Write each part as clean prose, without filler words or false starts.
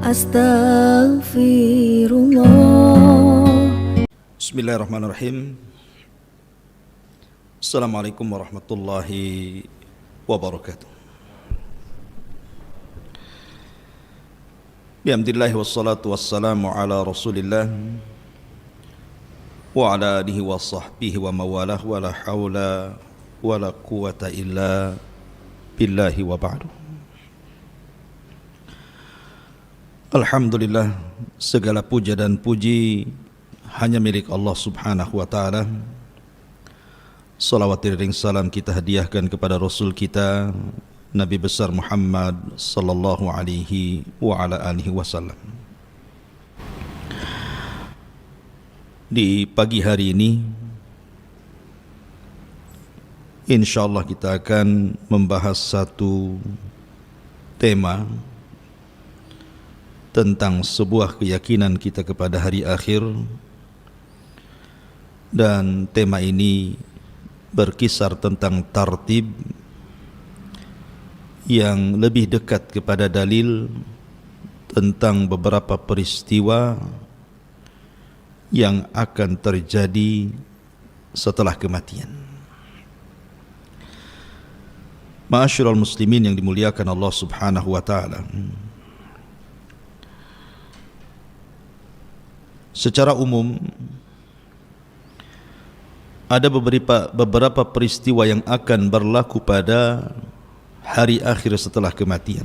Astaghfirullah. Bismillahirrahmanirrahim. Assalamualaikum warahmatullahi wabarakatuh. Bihamdillah wassalatu wassalamu ala rasulillah wa ala alihi wa sahbihi wa mawalah wa la hawla wa la quwata illa billahi wa ba'du. Alhamdulillah, segala puja dan puji hanya milik Allah subhanahu wa ta'ala. Salawat iring salam kita hadiahkan kepada Rasul kita Nabi besar Muhammad sallallahu alaihi wa ala alihi wasallam. Di pagi hari ini insyaallah kita akan membahas satu tema tentang sebuah keyakinan kita kepada hari akhir, dan tema ini berkisar tentang tartib yang lebih dekat kepada dalil tentang beberapa peristiwa yang akan terjadi setelah kematian. Ma'asyiral muslimin yang dimuliakan Allah subhanahu wa ta'ala, secara umum ada beberapa peristiwa yang akan berlaku pada hari akhir setelah kematian.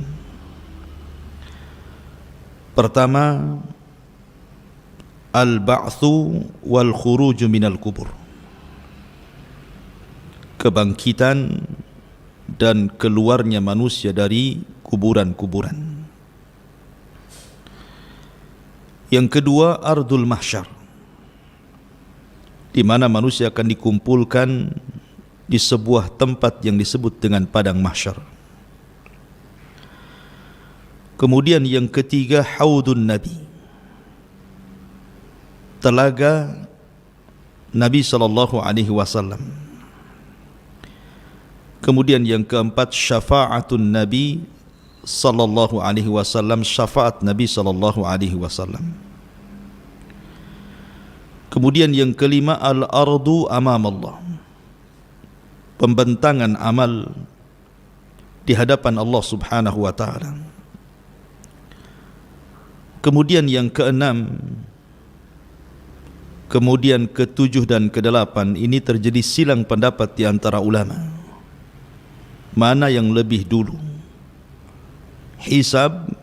Pertama, al-ba'tsu wal khuruju minal kubur, kebangkitan dan keluarnya manusia dari kuburan-kuburan. Yang kedua, ardul mahsyar, di mana manusia akan dikumpulkan di sebuah tempat yang disebut dengan padang mahsyar. Kemudian yang ketiga, haudun nabi, telaga Nabi sallallahu alaihi wasallam. Kemudian yang keempat, syafaatun nabi sallallahu alaihi wasallam, syafaat Nabi sallallahu alaihi wasallam. Kemudian yang kelima, al-ardu amam Allah, pembentangan amal di hadapan Allah subhanahu wa ta'ala. Kemudian yang keenam, kemudian ketujuh dan kedelapan, ini terjadi silang pendapat di antara ulama, mana yang lebih dulu, hisab,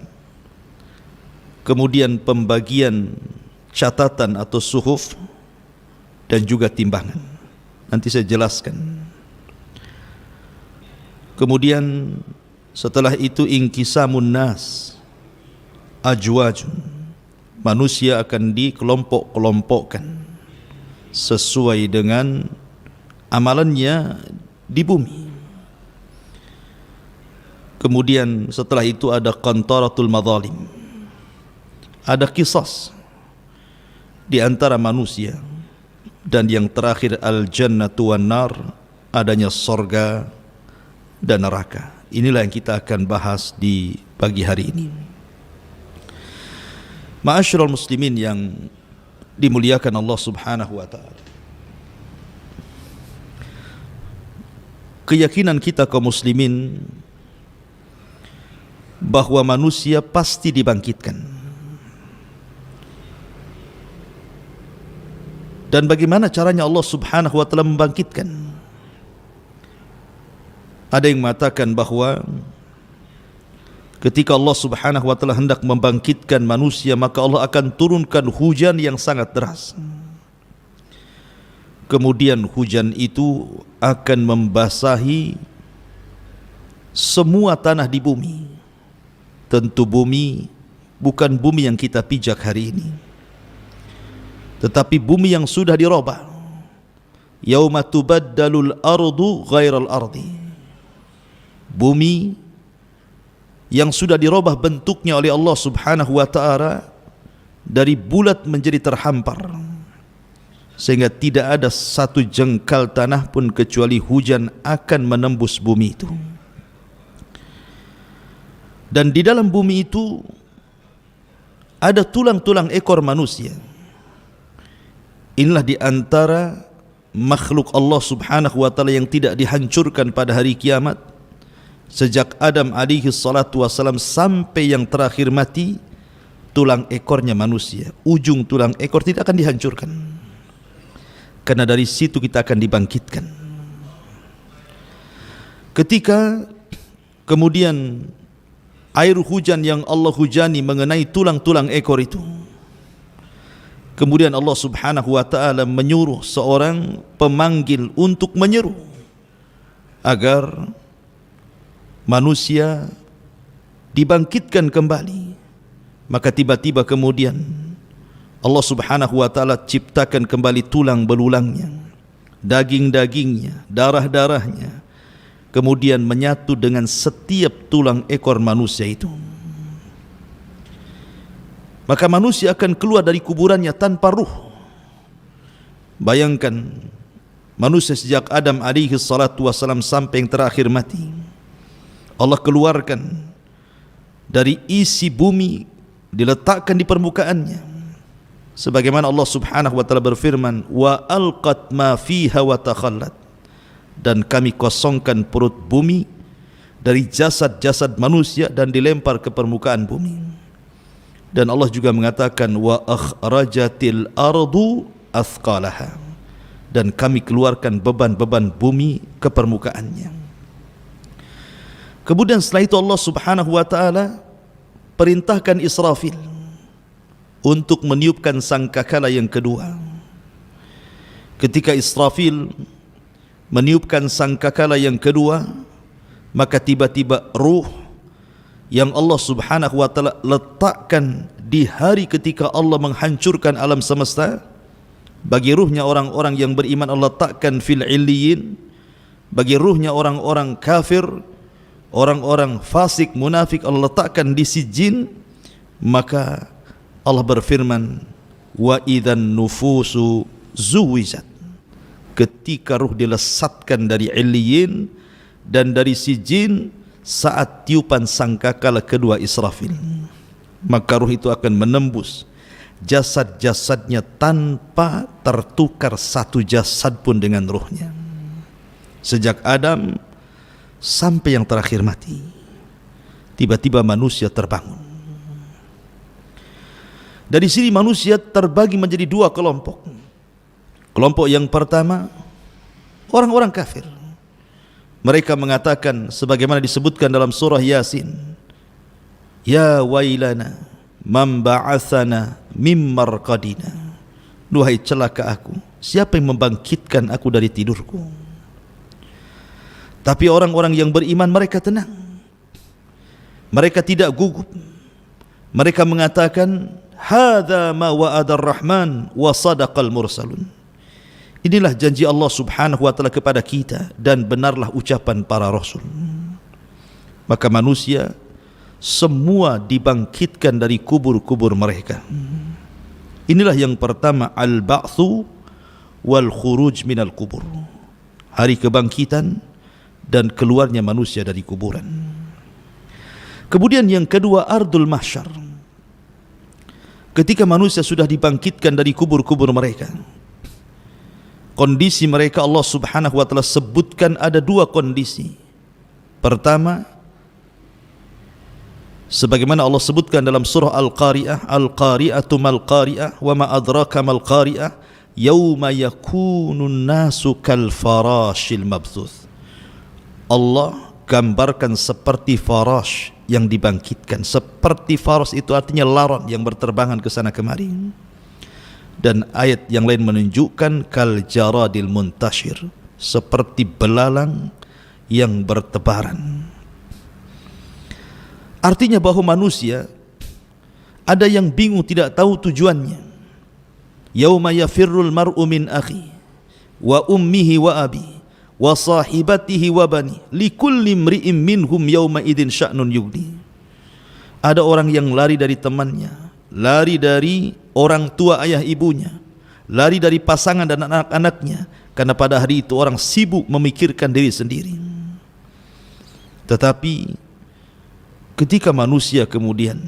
kemudian pembagian catatan atau suhuf, dan juga timbangan. Nanti saya jelaskan. Kemudian setelah itu inqisamun nas, ajwajun, manusia akan dikelompok-kelompokkan sesuai dengan amalannya di bumi. Kemudian setelah itu ada qantaratul madzalim, ada qisas di antara manusia. Dan yang terakhir, al-jannatu wan nar, adanya sorga dan neraka. Inilah yang kita akan bahas di pagi hari ini. Ma'asyiral muslimin yang dimuliakan Allah subhanahu wa ta'ala, keyakinan kita kaum muslimin bahwa manusia pasti dibangkitkan. Dan bagaimana caranya Allah subhanahu wa ta'ala membangkitkan? Ada yang mengatakan bahwa ketika Allah subhanahu wa ta'ala hendak membangkitkan manusia, maka Allah akan turunkan hujan yang sangat deras. Kemudian hujan itu akan membasahi semua tanah di bumi. Tentu bumi bukan bumi yang kita pijak hari ini, tetapi bumi yang sudah dirubah. Yauma tubaddalul ardu ghairal ardi, bumi yang sudah dirubah bentuknya oleh Allah subhanahu wa ta'ala dari bulat menjadi terhampar, sehingga tidak ada satu jengkal tanah pun kecuali hujan akan menembus bumi itu. Dan di dalam bumi itu ada tulang-tulang ekor manusia. Inilah di antara makhluk Allah subhanahu wa ta'ala yang tidak dihancurkan pada hari kiamat. Sejak Adam alaihi salatu wassalam sampai yang terakhir mati, tulang ekornya manusia, ujung tulang ekor tidak akan dihancurkan, karena dari situ kita akan dibangkitkan. Ketika kemudian air hujan yang Allah hujani mengenai tulang-tulang ekor itu, kemudian Allah subhanahu wa ta'ala menyuruh seorang pemanggil untuk menyeru agar manusia dibangkitkan kembali. Maka tiba-tiba kemudian Allah subhanahu wa ta'ala ciptakan kembali tulang belulangnya, daging-dagingnya, darah-darahnya, kemudian menyatu dengan setiap tulang ekor manusia itu. Maka manusia akan keluar dari kuburannya tanpa ruh. Bayangkan manusia sejak Adam alaihi salatu wassalam sampai yang terakhir mati, Allah keluarkan dari isi bumi, diletakkan di permukaannya, sebagaimana Allah subhanahu wa ta'ala berfirman, wa alqat ma fiha wa takhallat, dan kami kosongkan perut bumi dari jasad-jasad manusia dan dilempar ke permukaan bumi. Dan Allah juga mengatakan wa akhrajatil ardu athqalaha, dan kami keluarkan beban-beban bumi ke permukaannya. Kemudian setelah itu Allah subhanahu wa ta'ala perintahkan Israfil untuk meniupkan sangkakala yang kedua. Ketika Israfil meniupkan sangkakala yang kedua, maka tiba-tiba ruh yang Allah subhanahu wa ta'ala letakkan di hari ketika Allah menghancurkan alam semesta, bagi ruhnya orang-orang yang beriman Allah letakkan fil illiyin, bagi ruhnya orang-orang kafir, orang-orang fasik, munafik Allah letakkan di sijin. Maka Allah berfirman, wa idzan nufusu zuwijat, ketika ruh dilesatkan dari illiyin dan dari sijin saat tiupan sangkakala kedua Israfil, maka ruh itu akan menembus jasad-jasadnya tanpa tertukar satu jasad pun dengan ruhnya, sejak Adam sampai yang terakhir mati. Tiba-tiba manusia terbangun. Dari sini manusia terbagi menjadi dua kelompok. Kelompok yang pertama, orang-orang kafir. Mereka mengatakan sebagaimana disebutkan dalam surah Yasin, ya wailana man ba'athana mim marqadina, duhai celaka aku, siapa yang membangkitkan aku dari tidurku. Tapi orang-orang yang beriman mereka tenang, mereka tidak gugup. Mereka mengatakan, hadza ma wa'adar rahman wa sadaqal mursalun, inilah janji Allah subhanahu wa ta'ala kepada kita dan benarlah ucapan para rasul. Maka manusia semua dibangkitkan dari kubur-kubur mereka. Inilah yang pertama, al-ba'thu wal khuruj minal kubur, hari kebangkitan dan keluarnya manusia dari kuburan. Kemudian yang kedua, ardul mahsyar, ketika manusia sudah dibangkitkan dari kubur-kubur mereka. Kondisi mereka Allah subhanahu wa ta'ala sebutkan ada dua kondisi. Pertama, sebagaimana Allah sebutkan dalam surah Al-Qari'ah, Al-Qari'atu mal-Qari'ah wa ma adraka mal-Qari'ah yauma yakunun nasu kal farashil mabthuth. Allah gambarkan seperti farash yang dibangkitkan. Seperti farash itu artinya laron yang berterbangan ke sana kemari. Dan ayat yang lain menunjukkan kal jaradil muntashir, seperti belalang yang bertebaran. Artinya bahwa manusia ada yang bingung, tidak tahu tujuannya. Yauma yafirrul mar'u min akhi wa ummihi wa abi wa sahibatihi wa bani likulli imri'in minhum yauma idzin sya'nun yughni. Ada orang yang lari dari temannya, lari dari orang tua ayah ibunya, lari dari pasangan dan anak-anaknya, karena pada hari itu orang sibuk memikirkan diri sendiri. Tetapi ketika manusia kemudian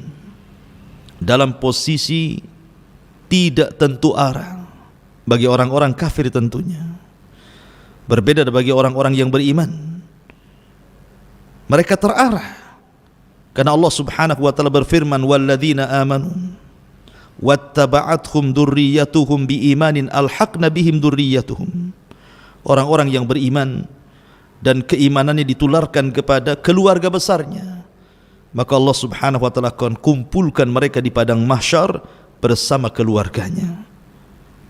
dalam posisi tidak tentu arah bagi orang-orang kafir tentunya. Berbeda bagi orang-orang yang beriman. Mereka terarah. Karena Allah Subhanahu wa taala berfirman, "Walladzina amanu wattaba'athum dzurriyyatuhum biimanin alhaqna bihim dzurriyyatuhum." Orang-orang yang beriman dan keimanannya ditularkan kepada keluarga besarnya, maka Allah Subhanahu wa taala akan kumpulkan mereka di padang mahsyar bersama keluarganya.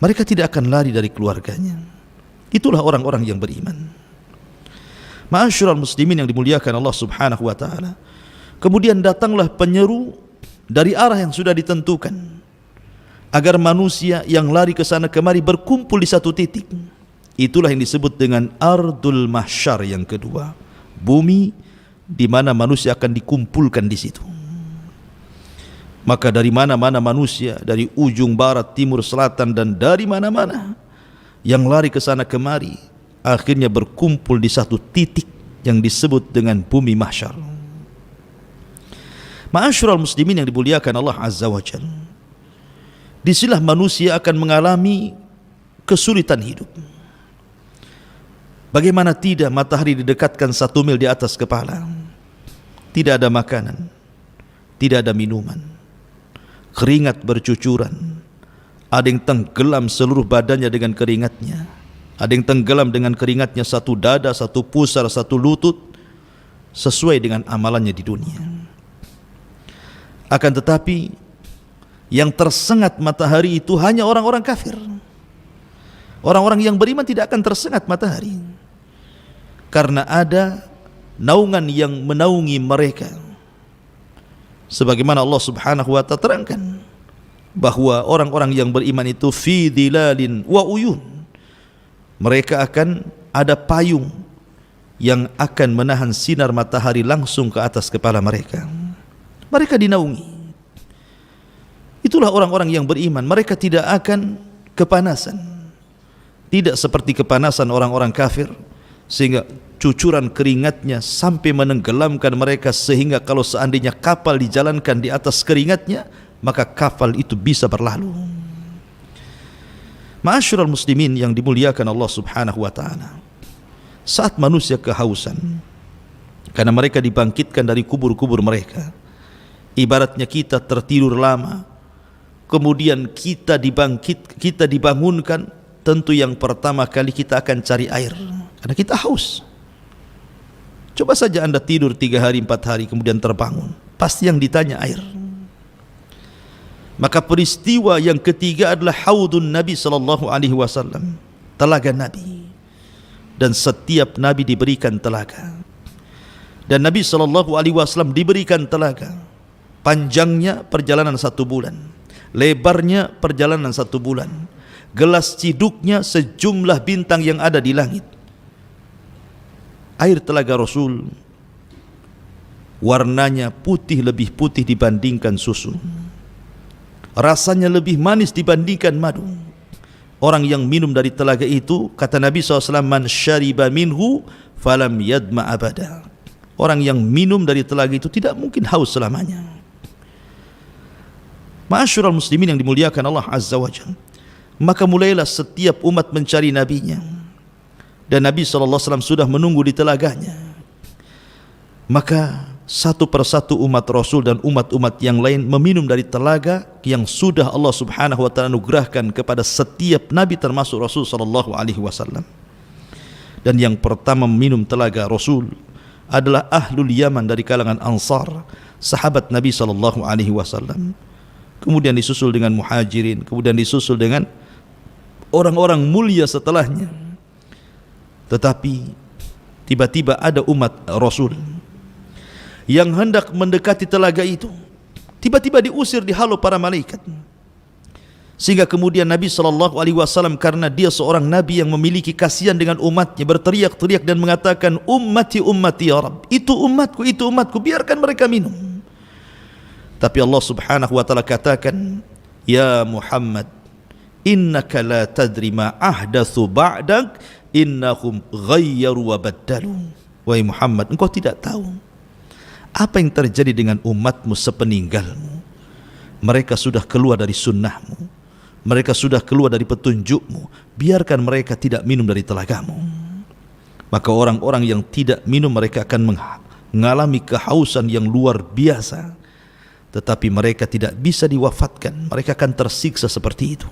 Mereka tidak akan lari dari keluarganya. Itulah orang-orang yang beriman. Ma'asyiral muslimin yang dimuliakan Allah Subhanahu wa taala. Kemudian datanglah penyeru dari arah yang sudah ditentukan agar manusia yang lari ke sana kemari berkumpul di satu titik. Itulah yang disebut dengan ardul mahsyar yang kedua, bumi di mana manusia akan dikumpulkan di situ. Maka dari mana-mana manusia, dari ujung barat, timur, selatan, dan dari mana-mana yang lari ke sana kemari, akhirnya berkumpul di satu titik yang disebut dengan bumi mahsyar. Ma'asyiral muslimin yang dimuliakan Allah Azza wa Jalla, disinilah manusia akan mengalami kesulitan hidup. Bagaimana tidak, matahari didekatkan 1 mil di atas kepala, tidak ada makanan, tidak ada minuman, keringat bercucuran. Ada yang tenggelam seluruh badannya dengan keringatnya, ada yang tenggelam dengan keringatnya satu dada, satu pusar, satu lutut, sesuai dengan amalannya di dunia. Akan tetapi yang tersengat matahari itu hanya orang-orang kafir. Orang-orang yang beriman tidak akan tersengat matahari, karena ada naungan yang menaungi mereka. Sebagaimana Allah Subhanahu wa ta'ala terangkan bahwa orang-orang yang beriman itu fi dhilalin wa uyun, mereka akan ada payung yang akan menahan sinar matahari langsung ke atas kepala mereka. Mereka dinaungi. Itulah orang-orang yang beriman. Mereka tidak akan kepanasan, tidak seperti kepanasan orang-orang kafir, sehingga cucuran keringatnya sampai menenggelamkan mereka, sehingga kalau seandainya kapal dijalankan di atas keringatnya, maka kapal itu bisa berlalu. Ma'asyiral muslimin yang dimuliakan Allah Subhanahu wa taala, saat manusia kehausan karena mereka dibangkitkan dari kubur-kubur mereka, ibaratnya kita tertidur lama, kemudian kita dibangunkan, tentu yang pertama kali kita akan cari air karena kita haus. Coba saja Anda tidur 3 hari 4 hari kemudian terbangun, pasti yang ditanya air. Maka peristiwa yang ketiga adalah haudun Nabi sallallahu alaihi wasallam, telaga Nabi. Dan setiap nabi diberikan telaga. Dan Nabi sallallahu alaihi wasallam diberikan telaga. Panjangnya perjalanan 1 bulan, lebarnya perjalanan 1 bulan. Gelas ciduknya sejumlah bintang yang ada di langit. Air telaga Rasul warnanya putih, lebih putih dibandingkan susu. Rasanya lebih manis dibandingkan madu. Orang yang minum dari telaga itu, kata Nabi SAW, man syariba minhu falam yadma abada. Orang yang minum dari telaga itu tidak mungkin haus selamanya. Ma'asyiral muslimin yang dimuliakan Allah Azza wa Jalla, maka mulailah setiap umat mencari nabinya, dan Nabi SAW sudah menunggu di telaganya. Maka satu persatu umat Rasul dan umat-umat yang lain meminum dari telaga yang sudah Allah Subhanahu wa taala anugerahkan kepada setiap nabi termasuk Rasul sallallahu alaihi wasallam. Dan yang pertama meminum telaga Rasul adalah ahlul Yaman dari kalangan Ansar, sahabat Nabi sallallahu alaihi wasallam. Kemudian disusul dengan Muhajirin, kemudian disusul dengan orang-orang mulia setelahnya. Tetapi tiba-tiba ada umat Rasul yang hendak mendekati telaga itu, tiba-tiba diusir, dihalau para malaikat. Sehingga kemudian Nabi SAW, karena dia seorang Nabi yang memiliki kasihan dengan umatnya, berteriak-teriak dan mengatakan, ummati ummati ya Rabb, itu umatku, biarkan mereka minum. Tapi Allah Subhanahu wa ta'ala katakan, ya Muhammad, innaka la tadri ma ahdatsu ba'dak, innahum ghayyaru wa baddalu. Wahai Muhammad, engkau tidak tahu apa yang terjadi dengan umatmu sepeninggalmu. mereka sudah keluar dari sunnahmu, mereka sudah keluar dari petunjukmu, biarkan mereka tidak minum dari telagamu. Maka orang-orang yang tidak minum mereka akan mengalami kehausan yang luar biasa, tetapi mereka tidak bisa diwafatkan, mereka akan tersiksa seperti itu.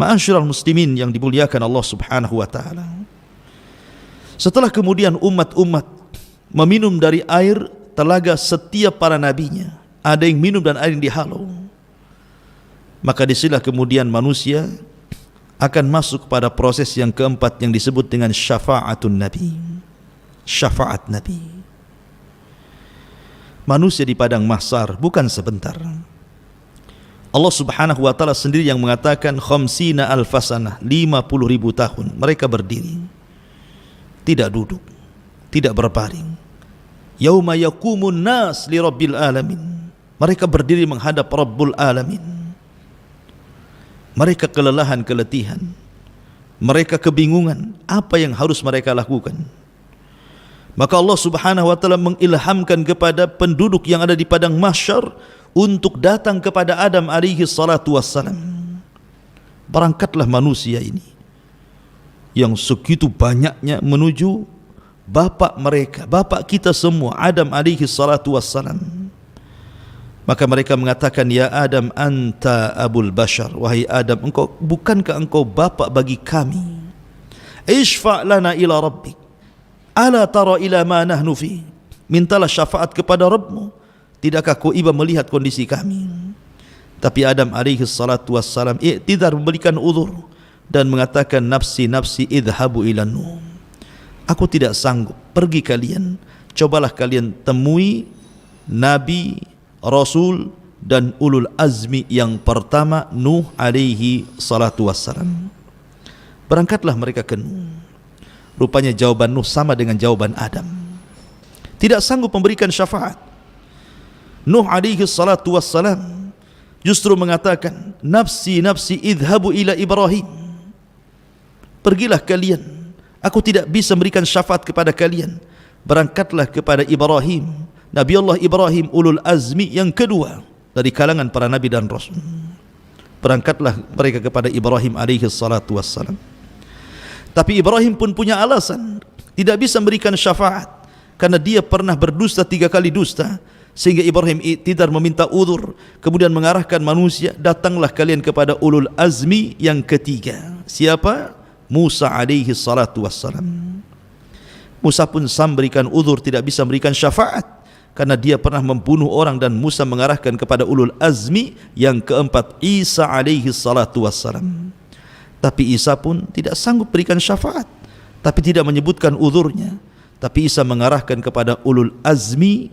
Ma'asyiral muslimin yang dimuliakan Allah Subhanahu wa taala, setelah kemudian umat-umat meminum dari air telaga setiap para nabinya, ada yang minum dan ada yang dihalau, maka disinilah kemudian manusia akan masuk pada proses yang keempat yang disebut dengan syafa'atun nabi. Syafaat nabi. Manusia di padang mahsyar bukan sebentar. Allah Subhanahu wa taala sendiri yang mengatakan khamsina alfasanah, 50.000 tahun mereka berdiri, tidak duduk, tidak berbaring. Yauma yaqumun nas li rabbil alamin, mereka berdiri menghadap Rabbul alamin. Mereka kelelahan, keletihan, mereka kebingungan apa yang harus mereka lakukan. Maka Allah Subhanahu wa taala mengilhamkan kepada penduduk yang ada di padang mahsyar untuk datang kepada Adam alaihi salatu wassalam. Berangkatlah manusia ini yang segitu banyaknya menuju bapak mereka, bapak kita semua, Adam alaihi salatu wassalam. Maka mereka mengatakan, ya Adam anta abul bashar, wahai Adam, bukankah engkau bapak bagi kami? Ishfa' lana ila rabbik, ala tara ila ma nahnu fi, mintalah syafaat kepada Rabbmu, tidakkah kau iba melihat kondisi kami? Tapi Adam alaihi salatu wassalam i'tidar, memberikan uzur dan mengatakan, nafsi nafsi idhabu ila nuh, aku tidak sanggup, pergi kalian, cobalah kalian temui nabi, rasul dan ulul azmi yang pertama, Nuh alaihi salatu wassalam. Berangkatlah mereka ke Nuh. Rupanya jawaban Nuh sama dengan jawaban Adam, tidak sanggup memberikan syafaat. Nuh alaihi salatu wassalam justru mengatakan, nafsi nafsi idhabu ila Ibrahim, pergilah kalian, aku tidak bisa memberikan syafaat kepada kalian. Berangkatlah kepada Ibrahim, Nabi Allah Ibrahim, ulul azmi yang kedua dari kalangan para nabi dan rasul. Berangkatlah mereka kepada Ibrahim alaihi salatu wassalam. Tapi Ibrahim pun punya alasan, tidak bisa memberikan syafaat karena dia pernah berdusta 3 kali dusta, sehingga Ibrahim i'tidar meminta uzur, kemudian mengarahkan manusia, datanglah kalian kepada ulul azmi yang ketiga. Siapa? Musa alaihi salatu wassalam. Musa pun memberikan uzur, tidak bisa memberikan syafaat karena dia pernah membunuh orang, dan Musa mengarahkan kepada ulul azmi yang keempat, Isa alaihi salatu wassalam. Tapi Isa pun tidak sanggup berikan syafaat, tapi tidak menyebutkan uzurnya. Tapi Isa mengarahkan kepada ulul azmi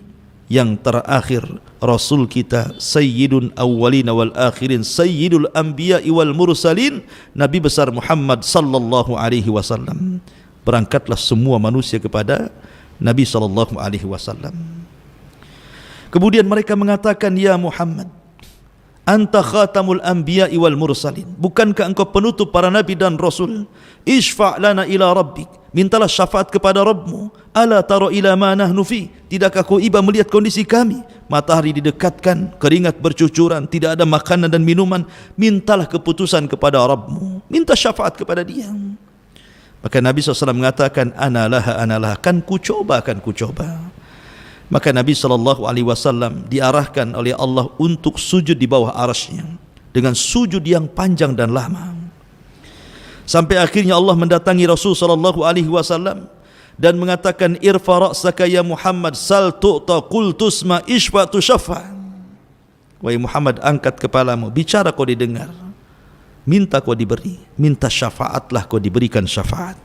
yang terakhir, Rasul kita Sayyidun awwalina wal akhirin, Sayyidul anbiya wal mursalin, Nabi besar Muhammad sallallahu alaihi wasallam. Berangkatlah semua manusia kepada Nabi sallallahu alaihi wasallam. Kemudian mereka mengatakan, ya Muhammad, anta khatamul anbiya wal mursalin, bukankah engkau penutup para nabi dan rasul? Ishfa' lana ila rabbik, mintalah syafaat kepada Rabbmu. Ala tara ila ma nahnu fi, tidakkah kau iba melihat kondisi kami? Matahari didekatkan, keringat bercucuran, tidak ada makanan dan minuman. Mintalah keputusan kepada Rabbmu, minta syafaat kepada dia. Maka Nabi SAW mengatakan, analah, kan ku coba. Maka Nabi SAW diarahkan oleh Allah untuk sujud di bawah arasy-Nya dengan sujud yang panjang dan lama, sampai akhirnya Allah mendatangi Rasul SAW dan mengatakan, irfa ra'saka ya Muhammad, sal tu'ta, qul tusma, ishfa tushaffa. Wahai Muhammad, angkat kepalamu, bicara kau didengar, minta kau diberi, minta syafaatlah kau diberikan syafaat.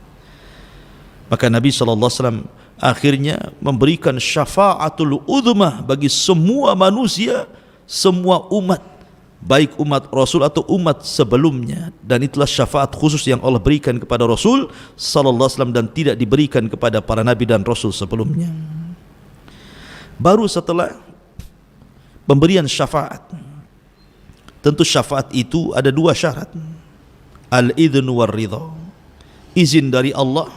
Maka Nabi SAW akhirnya memberikan syafaatul uzmah bagi semua manusia, semua umat, baik umat Rasul atau umat sebelumnya. Dan itulah syafaat khusus yang Allah berikan kepada Rasul sallallahu alaihi wasallam dan tidak diberikan kepada para nabi dan rasul sebelumnya. Baru setelah pemberian syafaat, tentu syafaat itu ada 2 syarat, al-idhn war ridha, izin dari Allah,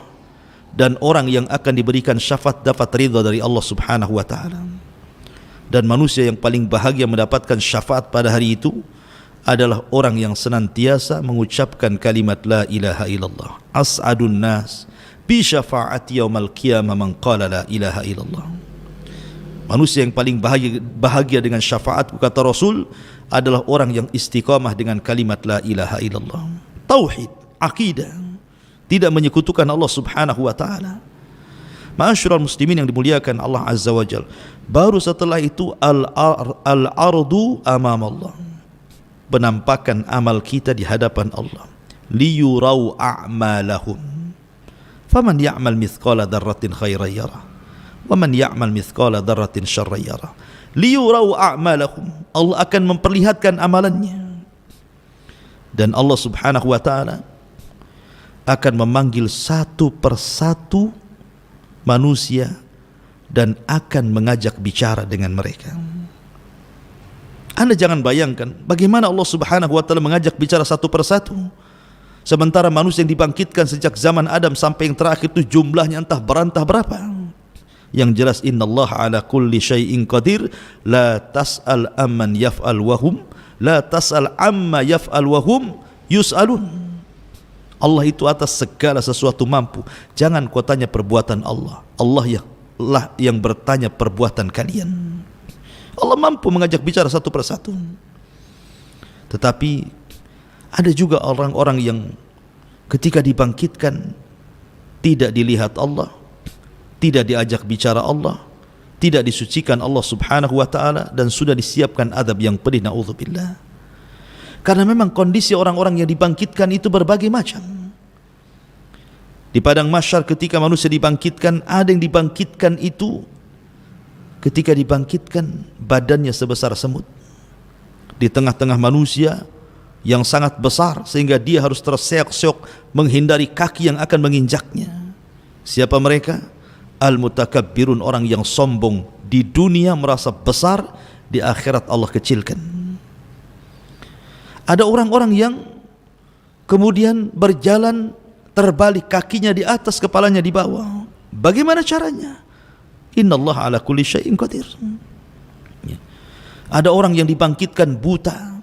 dan orang yang akan diberikan syafaat dapat ridha dari Allah Subhanahu wa taala. Dan manusia yang paling bahagia mendapatkan syafaat pada hari itu adalah orang yang senantiasa mengucapkan kalimat la ilaha illallah. As'adun nas bi syafaati yaumal qiyamah man qala la ilaha illallah. Manusia yang paling bahagia dengan syafaatku, kata Rasul, adalah orang yang istiqamah dengan kalimat la ilaha illallah. Tauhid, akidah, tidak menyekutukan Allah subhanahu wa ta'ala. Ma'asyiral muslimin yang dimuliakan Allah azza wa jal, baru setelah itu al-ardu amam Allah, penampakan amal kita di hadapan Allah. Liyurau a'malahum faman ya'mal mithqala dzarratin khairan yarah wa man ya'mal mithqala dzarratin syarran yarah. Liyurau a'malahum, Allah akan memperlihatkan amalannya, dan Allah subhanahu wa ta'ala akan memanggil satu persatu manusia dan akan mengajak bicara dengan mereka. Anda jangan bayangkan bagaimana Allah subhanahu wa ta'ala mengajak bicara satu persatu, sementara manusia yang dibangkitkan sejak zaman Adam sampai yang terakhir itu jumlahnya entah berantah berapa. Yang jelas innallaha ala kulli syai'in qadir, la tas'al amman yaf'al wahum, la tas'al amma yaf'al wahum yus'alun. Allah itu atas segala sesuatu mampu. Jangan kau tanya perbuatan Allah, Allah yang bertanya perbuatan kalian. Allah mampu mengajak bicara satu persatu. Tetapi ada juga orang-orang yang ketika dibangkitkan tidak dilihat Allah, tidak diajak bicara Allah, tidak disucikan Allah subhanahu wa ta'ala, dan sudah disiapkan adab yang pedih, na'udzubillah. Karena memang kondisi orang-orang yang dibangkitkan itu berbagai macam. Di padang mahsyar ketika manusia dibangkitkan, ada yang dibangkitkan itu ketika dibangkitkan badannya sebesar semut. Di tengah-tengah manusia yang sangat besar sehingga dia harus terseok-seok menghindari kaki yang akan menginjaknya. Siapa mereka? Al-mutakabbirun, orang yang sombong di dunia merasa besar, di akhirat Allah kecilkan. Ada orang-orang yang kemudian berjalan terbalik, kakinya di atas, kepalanya di bawah. Bagaimana caranya? Innallaha ala kulli syai'in qadir. Ada orang yang dibangkitkan buta,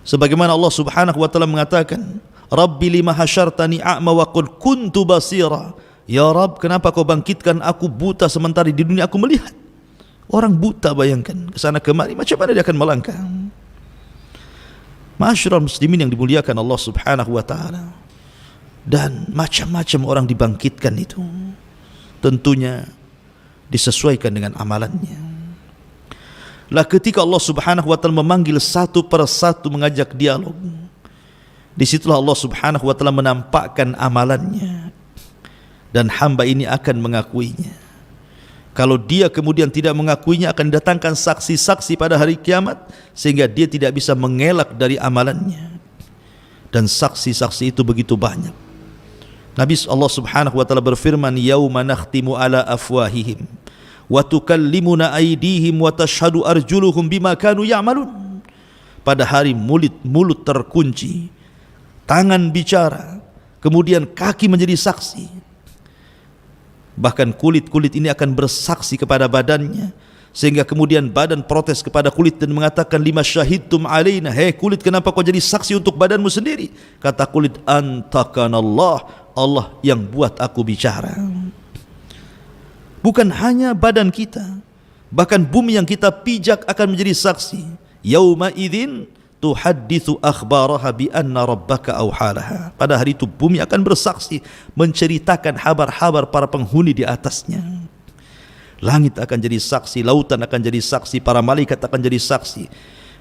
sebagaimana Allah subhanahu wa ta'ala mengatakan, Rabbi lima hasyartani a'ma wa qad kuntu basira. Ya Rabb, kenapa kau bangkitkan aku buta sementara di dunia aku melihat? Orang buta, bayangkan, kesana kemari, macam mana dia akan melangkah? Ma'asyiral muslimin yang dimuliakan Allah subhanahu wa ta'ala. Dan macam-macam orang dibangkitkan itu tentunya disesuaikan dengan amalannya. Lah ketika Allah subhanahu wa ta'ala memanggil satu persatu, mengajak dialog, disitulah Allah subhanahu wa ta'ala menampakkan amalannya, dan hamba ini akan mengakuinya. Kalau dia kemudian tidak mengakuinya, akan datangkan saksi-saksi pada hari kiamat sehingga dia tidak bisa mengelak dari amalannya. Dan saksi-saksi itu begitu banyak. Nabi Allah subhanahu wa ta'ala berfirman, yauma nakhtimu ala afwahihim wa tukallimuna aydihim wa tashhadu arjuluhum bima kanu ya'malun. Pada hari mulut terkunci, tangan bicara, kemudian kaki menjadi saksi. Bahkan kulit-kulit ini akan bersaksi kepada badannya, sehingga kemudian badan protes kepada kulit dan mengatakan, lima syahidtum alaina, hei kulit, kenapa kau jadi saksi untuk badanmu sendiri? Kata kulit, antakanallah, Allah yang buat aku bicara. Bukan hanya badan kita, bahkan bumi yang kita pijak akan menjadi saksi. Yauma idzin tuhadditsu akhbaraha bi anna rabbaka awhalaha. Pada hari itu bumi akan bersaksi, menceritakan kabar-kabar para penghuni di atasnya. Langit akan jadi saksi, lautan akan jadi saksi, para malaikat akan jadi saksi,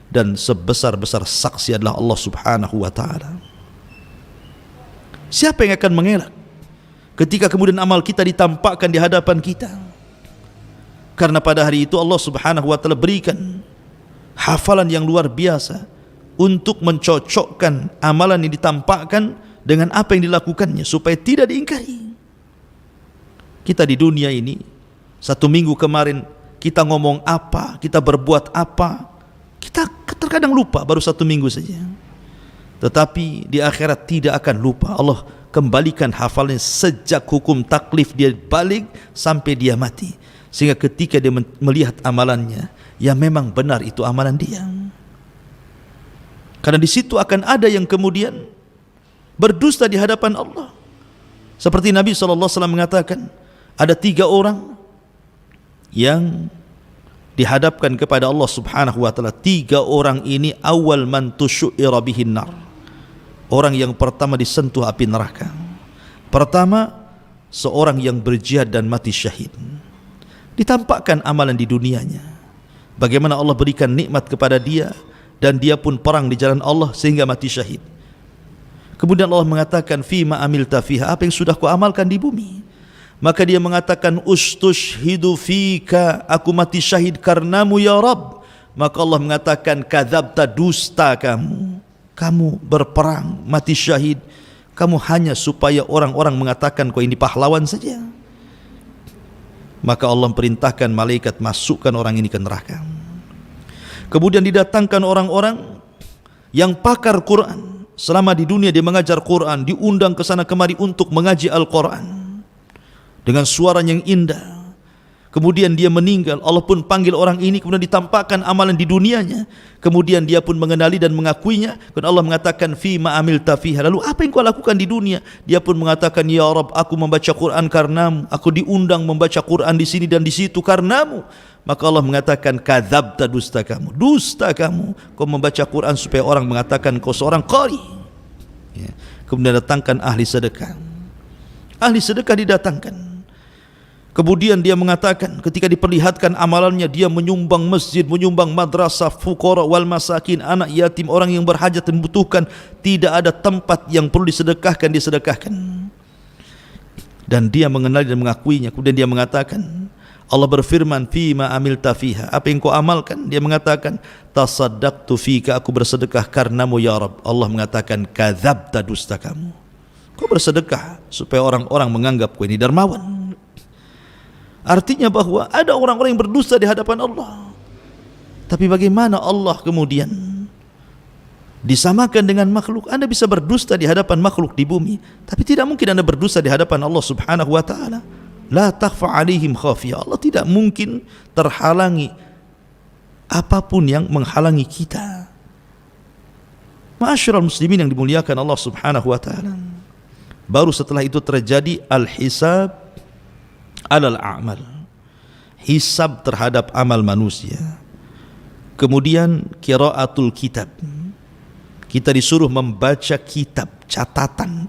dan sebesar-besar saksi adalah Allah subhanahu wa ta'ala. Siapa yang akan mengelak ketika kemudian amal kita ditampakkan di hadapan kita? Karena pada hari itu Allah subhanahu wa ta'ala berikan hafalan yang luar biasa untuk mencocokkan amalan yang ditampakkan dengan apa yang dilakukannya supaya tidak diingkari. Kita di dunia ini, satu minggu kemarin kita ngomong apa, kita berbuat apa, kita terkadang lupa baru satu minggu saja. Tetapi di akhirat tidak akan lupa. Allah kembalikan hafalnya sejak hukum taklif dia balik sampai dia mati, sehingga ketika dia melihat amalannya, ya memang benar itu amalan dia. Karena di situ akan ada yang kemudian berdusta di hadapan Allah. Seperti Nabi SAW mengatakan, ada 3 orang yang dihadapkan kepada Allah Subhanahu wa taala. 3 orang ini awal man tusyu'ira bihin nar. Orang yang pertama disentuh api neraka. Pertama, seorang yang berjihad dan mati syahid. Ditampakkan amalan di dunianya, bagaimana Allah berikan nikmat kepada dia dan dia pun perang di jalan Allah sehingga mati syahid. Kemudian Allah mengatakan, fima amilta fiha, apa yang sudah kau amalkan di bumi? Maka dia mengatakan, ustushhidu fika, aku mati syahid karenamu ya Rabb. Maka Allah mengatakan, kadzabta, dusta kamu. Kamu berperang mati syahid, kamu hanya supaya orang-orang mengatakan kau ini pahlawan saja. Maka Allah perintahkan malaikat masukkan orang ini ke neraka. Kemudian didatangkan orang-orang yang pakar Quran. Selama di dunia dia mengajar Quran, diundang ke sana kemari untuk mengaji Al-Quran dengan suara yang indah. Kemudian dia meninggal, Allah pun panggil orang ini, kemudian ditampakkan amalan di dunianya. Kemudian dia pun mengenali dan mengakuinya. Kemudian Allah mengatakan, fima amilta fiha, lalu apa yang kau lakukan di dunia? Dia pun mengatakan, ya Rabb, aku membaca Quran karenamu, aku diundang membaca Quran di sini dan di situ karenamu. Maka Allah mengatakan, kadzabta, dusta kamu. Dusta kamu, kau membaca Quran supaya orang mengatakan kau seorang qari. Ya. Kemudian datangkan ahli sedekah. Ahli sedekah didatangkan. Kemudian dia mengatakan, ketika diperlihatkan amalannya, dia menyumbang masjid, menyumbang madrasah, fuqara wal masakin, anak yatim, orang yang berhajat dan membutuhkan. Tidak ada tempat yang perlu disedekahkan, disedekahkan. Dan dia mengenali dan mengakuinya. Kemudian dia mengatakan, Allah berfirman, fima amilta fiha, apa yang kau amalkan? Dia mengatakan, tasaddaqtu fika, aku bersedekah karenamu ya Rabb. Allah mengatakan, kadzabta, dusta kamu. Kau bersedekah supaya orang-orang menganggap kau ini dermawan. Artinya bahwa ada orang-orang yang berdusta di hadapan Allah. Tapi bagaimana Allah kemudian disamakan dengan makhluk? Anda bisa berdusta di hadapan makhluk di bumi, tapi tidak mungkin Anda berdusta di hadapan Allah Subhanahu wa taala. La takhfa alaihim khafiyah. Allah tidak mungkin terhalangi apapun yang menghalangi kita. Ma'asyiral muslimin yang dimuliakan Allah Subhanahu wa taala. Baru setelah itu terjadi al-hisab alal a'mal, hisab terhadap amal manusia. Kemudian qiraatul kitab, kita disuruh membaca kitab, catatan,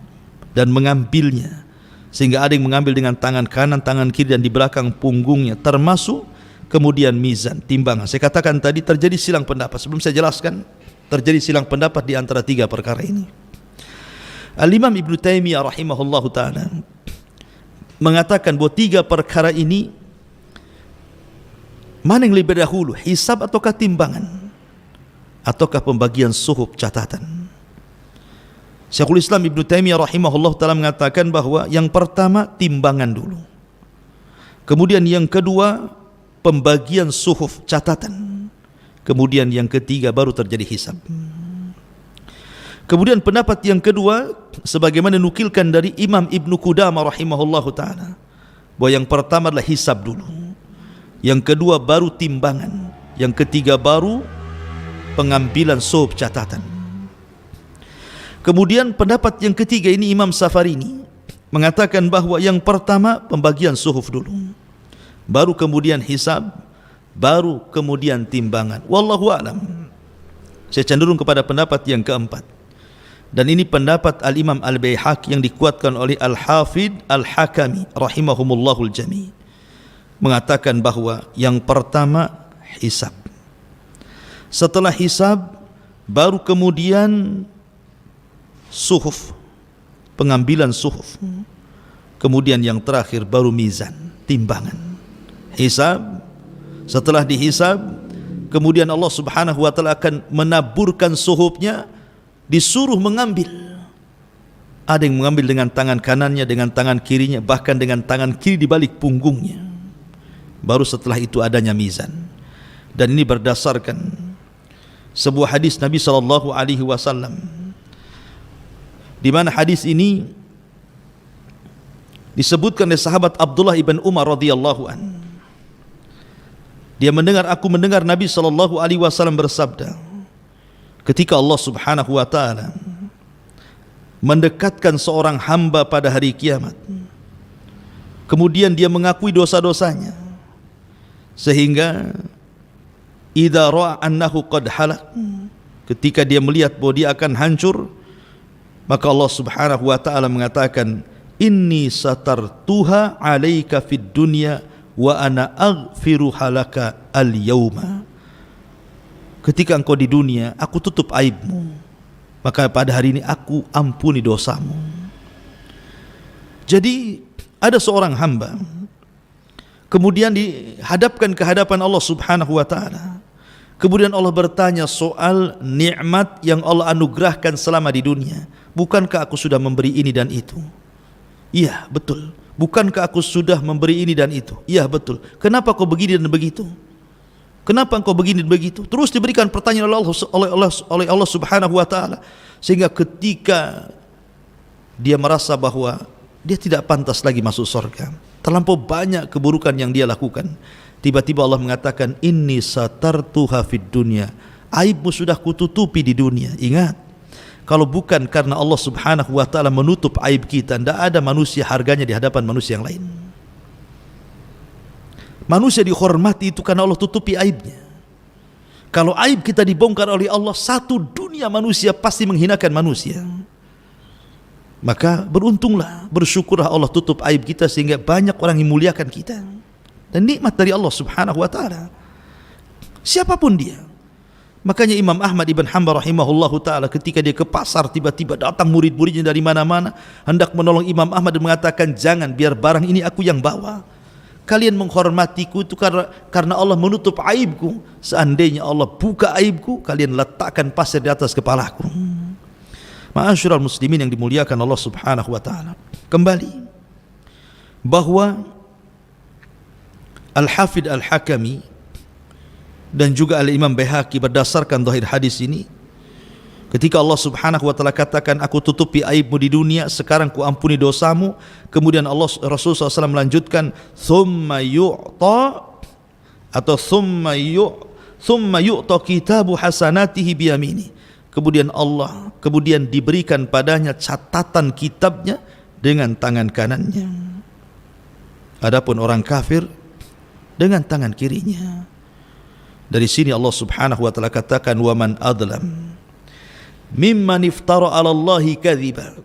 dan mengambilnya, sehingga ada yang mengambil dengan tangan kanan, tangan kiri, dan di belakang punggungnya, termasuk kemudian mizan, timbangan. Saya katakan tadi terjadi silang pendapat. Sebelum saya jelaskan, terjadi silang pendapat di antara 3 perkara ini. Al-Imam Ibnu Taimiyah rahimahullahu ta'ala mengatakan bahwa 3 perkara ini, mana yang lebih dahulu, hisab ataukah timbangan, ataukah pembagian suhuf catatan? Syekhul Islam Ibnu Taimiyah rahimahullah ta'ala mengatakan bahwa yang pertama timbangan dulu, kemudian yang kedua pembagian suhuf catatan, kemudian yang ketiga baru terjadi hisab. Kemudian pendapat yang kedua, sebagaimana nukilkan dari Imam Ibnu Qudamah rahimahullahu ta'ala, bahwa yang pertama adalah hisab dulu, yang kedua baru timbangan, yang ketiga baru pengambilan suhuf catatan. Kemudian pendapat yang ketiga ini Imam Safarini mengatakan bahwa yang pertama pembagian suhuf dulu, baru kemudian hisab, baru kemudian timbangan. Wallahu a'lam. Saya cenderung kepada pendapat yang keempat. Dan ini pendapat Al-Imam Al-Baihaqi yang dikuatkan oleh Al-Hafidh Al-Hakami rahimahumullahul jami', mengatakan bahwa yang pertama hisab, setelah hisab baru kemudian suhuf, pengambilan suhuf, kemudian yang terakhir baru mizan, timbangan. Hisab, setelah dihisab kemudian Allah Subhanahu wa ta'ala akan menaburkan suhufnya, disuruh mengambil. Ada yang mengambil dengan tangan kanannya, dengan tangan kirinya, bahkan dengan tangan kiri di balik punggungnya. Baru setelah itu adanya mizan. Dan ini berdasarkan sebuah hadis Nabi SAW, di mana hadis ini disebutkan oleh sahabat Abdullah ibn Umar radhiyallahu an. Dia aku mendengar Nabi SAW bersabda, ketika Allah Subhanahu wa taala mendekatkan seorang hamba pada hari kiamat, kemudian dia mengakui dosa-dosanya, sehingga idza ra'a annahu qad halak, ketika dia melihat bahwa dia akan hancur, maka Allah Subhanahu wa taala mengatakan, inni satartuha 'alaika fid dunya wa ana aghfiru halaka al-yauma. Ketika engkau di dunia, aku tutup aibmu, maka pada hari ini aku ampuni dosamu. Jadi ada seorang hamba kemudian dihadapkan ke hadapan Allah Subhanahu wa taala. Kemudian Allah bertanya soal nikmat yang Allah anugerahkan selama di dunia. Bukankah aku sudah memberi ini dan itu? Iya, betul. Bukankah aku sudah memberi ini dan itu? Iya, betul. Kenapa kau begini dan begitu? Kenapa engkau begini dan begitu? Terus diberikan pertanyaan oleh Allah Subhanahu wa taala, sehingga ketika dia merasa bahwa dia tidak pantas lagi masuk surga, terlampau banyak keburukan yang dia lakukan, tiba-tiba Allah mengatakan, inni satartuha fid dunya, aibmu sudah kututupi di dunia. Ingat, kalau bukan karena Allah Subhanahu wa taala menutup aib kita, tidak ada manusia harganya di hadapan manusia yang lain. Manusia dihormati itu karena Allah tutupi aibnya. Kalau aib kita dibongkar oleh Allah, satu dunia manusia pasti menghinakan manusia. Maka beruntunglah, bersyukurlah Allah tutup aib kita sehingga banyak orang yang muliakan kita. Dan nikmat dari Allah Subhanahu wa taala, siapapun dia. Makanya Imam Ahmad ibn Hanbal rahimahullahu taala, ketika dia ke pasar, tiba-tiba datang murid-muridnya dari mana-mana hendak menolong Imam Ahmad dan mengatakan, jangan, biar barang ini aku yang bawa. Kalian menghormatiku itu karena Allah menutup aibku. Seandainya Allah buka aibku, kalian letakkan pasir di atas kepalaku. Ma'asyiral muslimin yang dimuliakan Allah Subhanahu wa taala. Kembali bahwa Al-Hafidh Al-Hakami dan juga Al-Imam Baihaqi berdasarkan zahir hadis ini, ketika Allah Subhanahu wa taala katakan, aku tutupi aibmu di dunia, sekarang ku ampuni dosamu. Kemudian Rasulullah SAW melanjutkan, thumma yu'ta atau thumma yu'ta kitabu hasanatihi biyamini. Kemudian diberikan padanya catatan kitabnya dengan tangan kanannya. Adapun orang kafir dengan tangan kirinya. Dari sini Allah Subhanahu wa taala katakan, wa man adlam mimman iftara 'ala Allahi kadhiba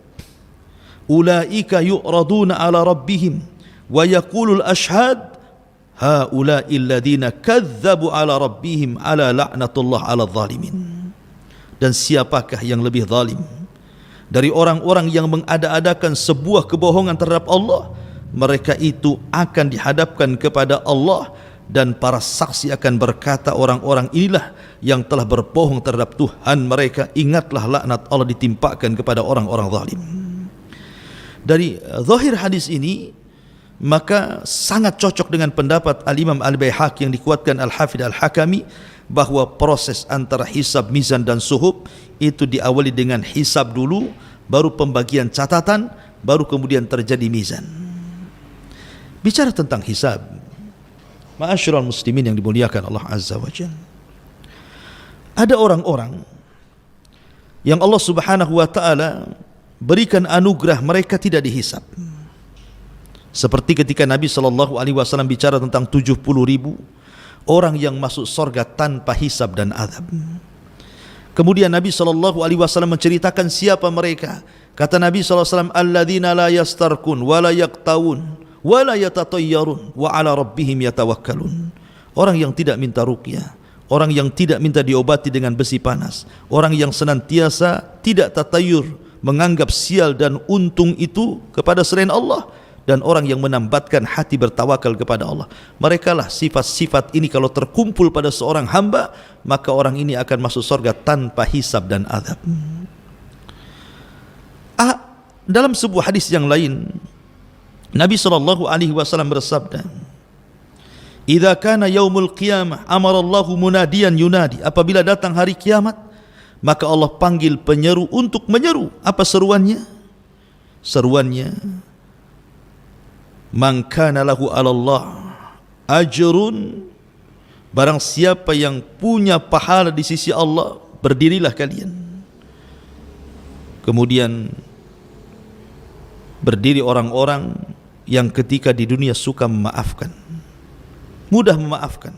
ulaika yu'raduna 'ala rabbihim wa yaqulul ashhad haula'i alladhina kadzabu 'ala rabbihim ala la'natullah 'ala adh-dhalimin. Dan siapakah yang lebih zalim dari orang-orang yang mengada-adakan sebuah kebohongan terhadap Allah? Mereka itu akan dihadapkan kepada Allah, dan para saksi akan berkata, orang-orang inilah yang telah berbohong terhadap Tuhan mereka. Ingatlah laknat Allah ditimpakan kepada orang-orang zalim. Dari zahir hadis ini, maka sangat cocok dengan pendapat Al-Imam Al-Baihaqi yang dikuatkan Al-Hafidh Al-Hakami, bahwa proses antara hisab, mizan dan suhub itu diawali dengan hisab dulu, baru pembagian catatan, baru kemudian terjadi mizan. Bicara tentang hisab, ma'asyiral muslimin yang dimuliakan Allah Azza wa Jalla, ada orang-orang yang Allah Subhanahu wa taala berikan anugerah mereka tidak dihisab. Seperti ketika Nabi SAW bicara tentang 70.000 orang yang masuk surga tanpa hisab dan azab. Kemudian Nabi SAW menceritakan siapa mereka. Kata Nabi SAW, alladzina la yastarkun wa la yaqtawun wa la yatatayyarun wa ala rabbihim yatawakkalun. Orang yang tidak minta ruqyah, orang yang tidak minta diobati dengan besi panas, orang yang senantiasa tidak tatayur, menganggap sial dan untung itu kepada selain Allah, dan orang yang menambatkan hati bertawakal kepada Allah. Mereka lah sifat-sifat ini kalau terkumpul pada seorang hamba, maka orang ini akan masuk surga tanpa hisab dan azab. Dalam sebuah hadis yang lain, Nabi SAW bersabda, idza kana yaumul qiyamah amara Allahu munadiyan yunadi. Apabila datang hari kiamat, maka Allah panggil penyeru untuk menyeru. Apa seruannya? Seruannya, man kana lahu 'ala Allah ajrun barang siapa yang punya pahala di sisi Allah, berdirilah kalian. Kemudian berdiri orang-orang yang ketika di dunia suka memaafkan, mudah memaafkan.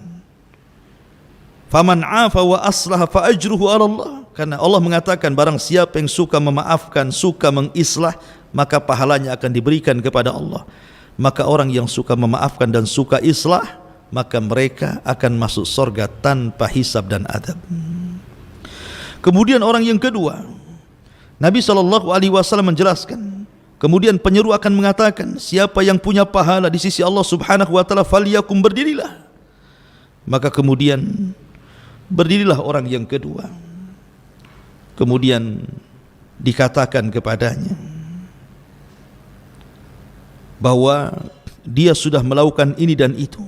Faman 'afa wa aslaha fa ajruhu 'ala Allah. Karena Allah mengatakan barang siapa yang suka memaafkan, suka mengislah, maka pahalanya akan diberikan kepada Allah. Maka orang yang suka memaafkan dan suka islah, maka mereka akan masuk surga tanpa hisab dan adab. Kemudian orang yang kedua, Nabi SAW menjelaskan, kemudian penyeru akan mengatakan, siapa yang punya pahala di sisi Allah Subhanahu wa taala, falyakum, berdirilah. Maka kemudian berdirilah orang yang kedua. Kemudian dikatakan kepadanya bahwa dia sudah melakukan ini dan itu.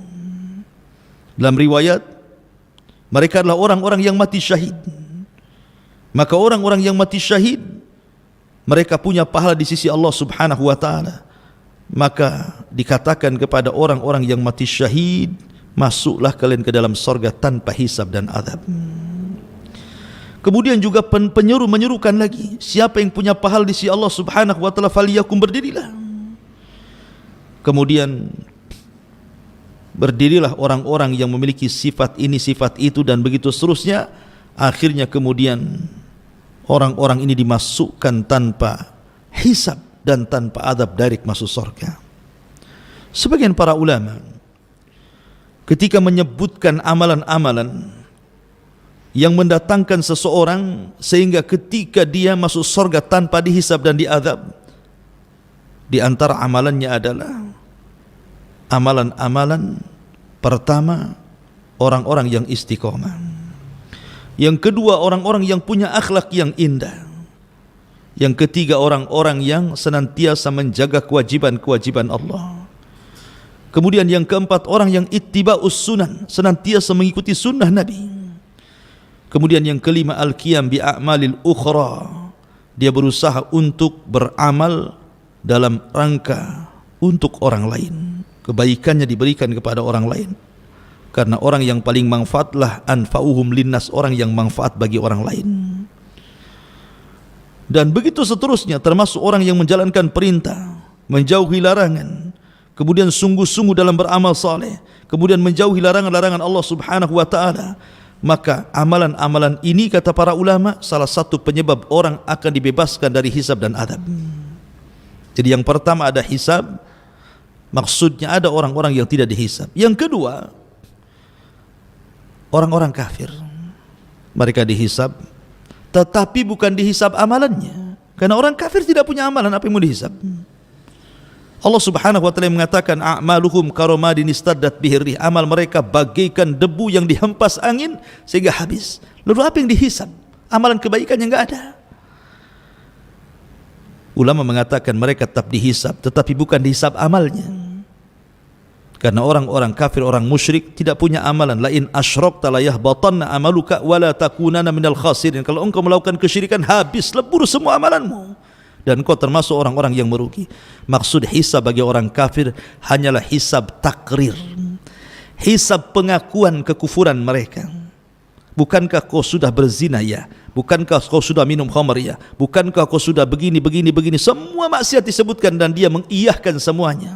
Dalam riwayat, mereka adalah orang-orang yang mati syahid. Maka orang-orang yang mati syahid, mereka punya pahala di sisi Allah Subhanahu wa taala. Maka dikatakan kepada orang-orang yang mati syahid, masuklah kalian ke dalam surga tanpa hisab dan azab. Kemudian juga penyeru menyerukan lagi, siapa yang punya pahala di sisi Allah Subhanahu wa taala, falyakum, berdirilah. Kemudian berdirilah orang-orang yang memiliki sifat ini, sifat itu, dan begitu seterusnya. Akhirnya kemudian orang-orang ini dimasukkan tanpa hisab dan tanpa adab, direct masuk surga. Sebagian para ulama ketika menyebutkan amalan-amalan yang mendatangkan seseorang sehingga ketika dia masuk surga tanpa dihisab dan diadab, di antara amalannya adalah amalan-amalan pertama, orang-orang yang istiqomah. Yang kedua, orang-orang yang punya akhlak yang indah. Yang ketiga, orang-orang yang senantiasa menjaga kewajiban-kewajiban Allah. Kemudian yang keempat, orang yang ittiba'us sunan, senantiasa mengikuti sunnah Nabi. Kemudian yang kelima, al-qiyam bi'a'malil ukhra, dia berusaha untuk beramal dalam rangka untuk orang lain, kebaikannya diberikan kepada orang lain. Karena orang yang paling manfaatlah anfa'uhum linnas, orang yang manfaat bagi orang lain. Dan begitu seterusnya, termasuk orang yang menjalankan perintah, menjauhi larangan, kemudian sungguh-sungguh dalam beramal saleh, kemudian menjauhi larangan-larangan Allah Subhanahu wa taala. Maka amalan-amalan ini, kata para ulama, salah satu penyebab orang akan dibebaskan dari hisab dan adab. Jadi yang pertama ada hisab, maksudnya ada orang-orang yang tidak dihisab. Yang kedua, orang-orang kafir, mereka dihisab, tetapi bukan dihisab amalannya. Karena orang kafir tidak punya amalan, apa yang mau dihisab? Allah Subhanahu wa taala mengatakan, a'maluhum karomadin istaddat bihirrih, amal mereka bagaikan debu yang dihempas angin sehingga habis. Lalu apa yang dihisab? Amalan kebaikan yang enggak ada. Ulama mengatakan mereka tetap dihisab, tetapi bukan dihisab amalnya. Karena orang-orang kafir, orang musyrik tidak punya amalan. La in asyrakta la yahbatanna amaluka wa la takunanna minal khasirin. Kalau engkau melakukan kesyirikan, habis, lebur semua amalanmu dan kau termasuk orang-orang yang merugi. Maksud hisab bagi orang kafir hanyalah hisab takrir, hisab pengakuan kekufuran mereka. Bukankah kau sudah berzina ya? Bukankah kau sudah minum khamr ya? Bukankah kau sudah begini, semua maksiat disebutkan dan dia mengiyahkan semuanya.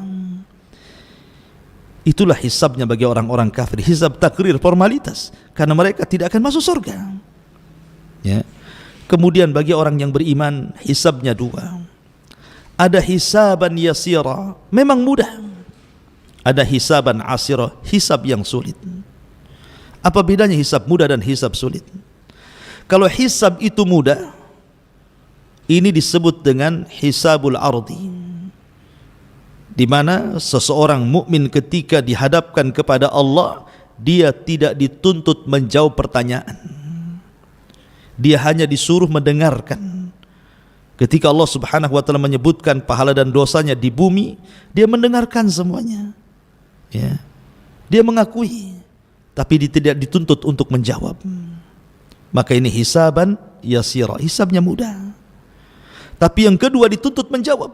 Itulah hisabnya bagi orang-orang kafir, hisab takrir, formalitas, karena mereka tidak akan masuk surga. Ya. Kemudian bagi orang yang beriman, hisabnya dua. Ada hisaban yasira, memang mudah. Ada hisaban asira, hisab yang sulit. Apa bedanya hisab mudah dan hisab sulit? Kalau hisab itu mudah, ini disebut dengan hisabul ardi, di mana seseorang mukmin ketika dihadapkan kepada Allah, dia tidak dituntut menjawab pertanyaan. Dia hanya disuruh mendengarkan. Ketika Allah Subhanahu wa taala menyebutkan pahala dan dosanya di bumi, dia mendengarkan semuanya. Ya. Dia mengakui, tapi dia tidak dituntut untuk menjawab. Maka ini hisaban yasira, hisabnya mudah. Tapi yang kedua dituntut menjawab.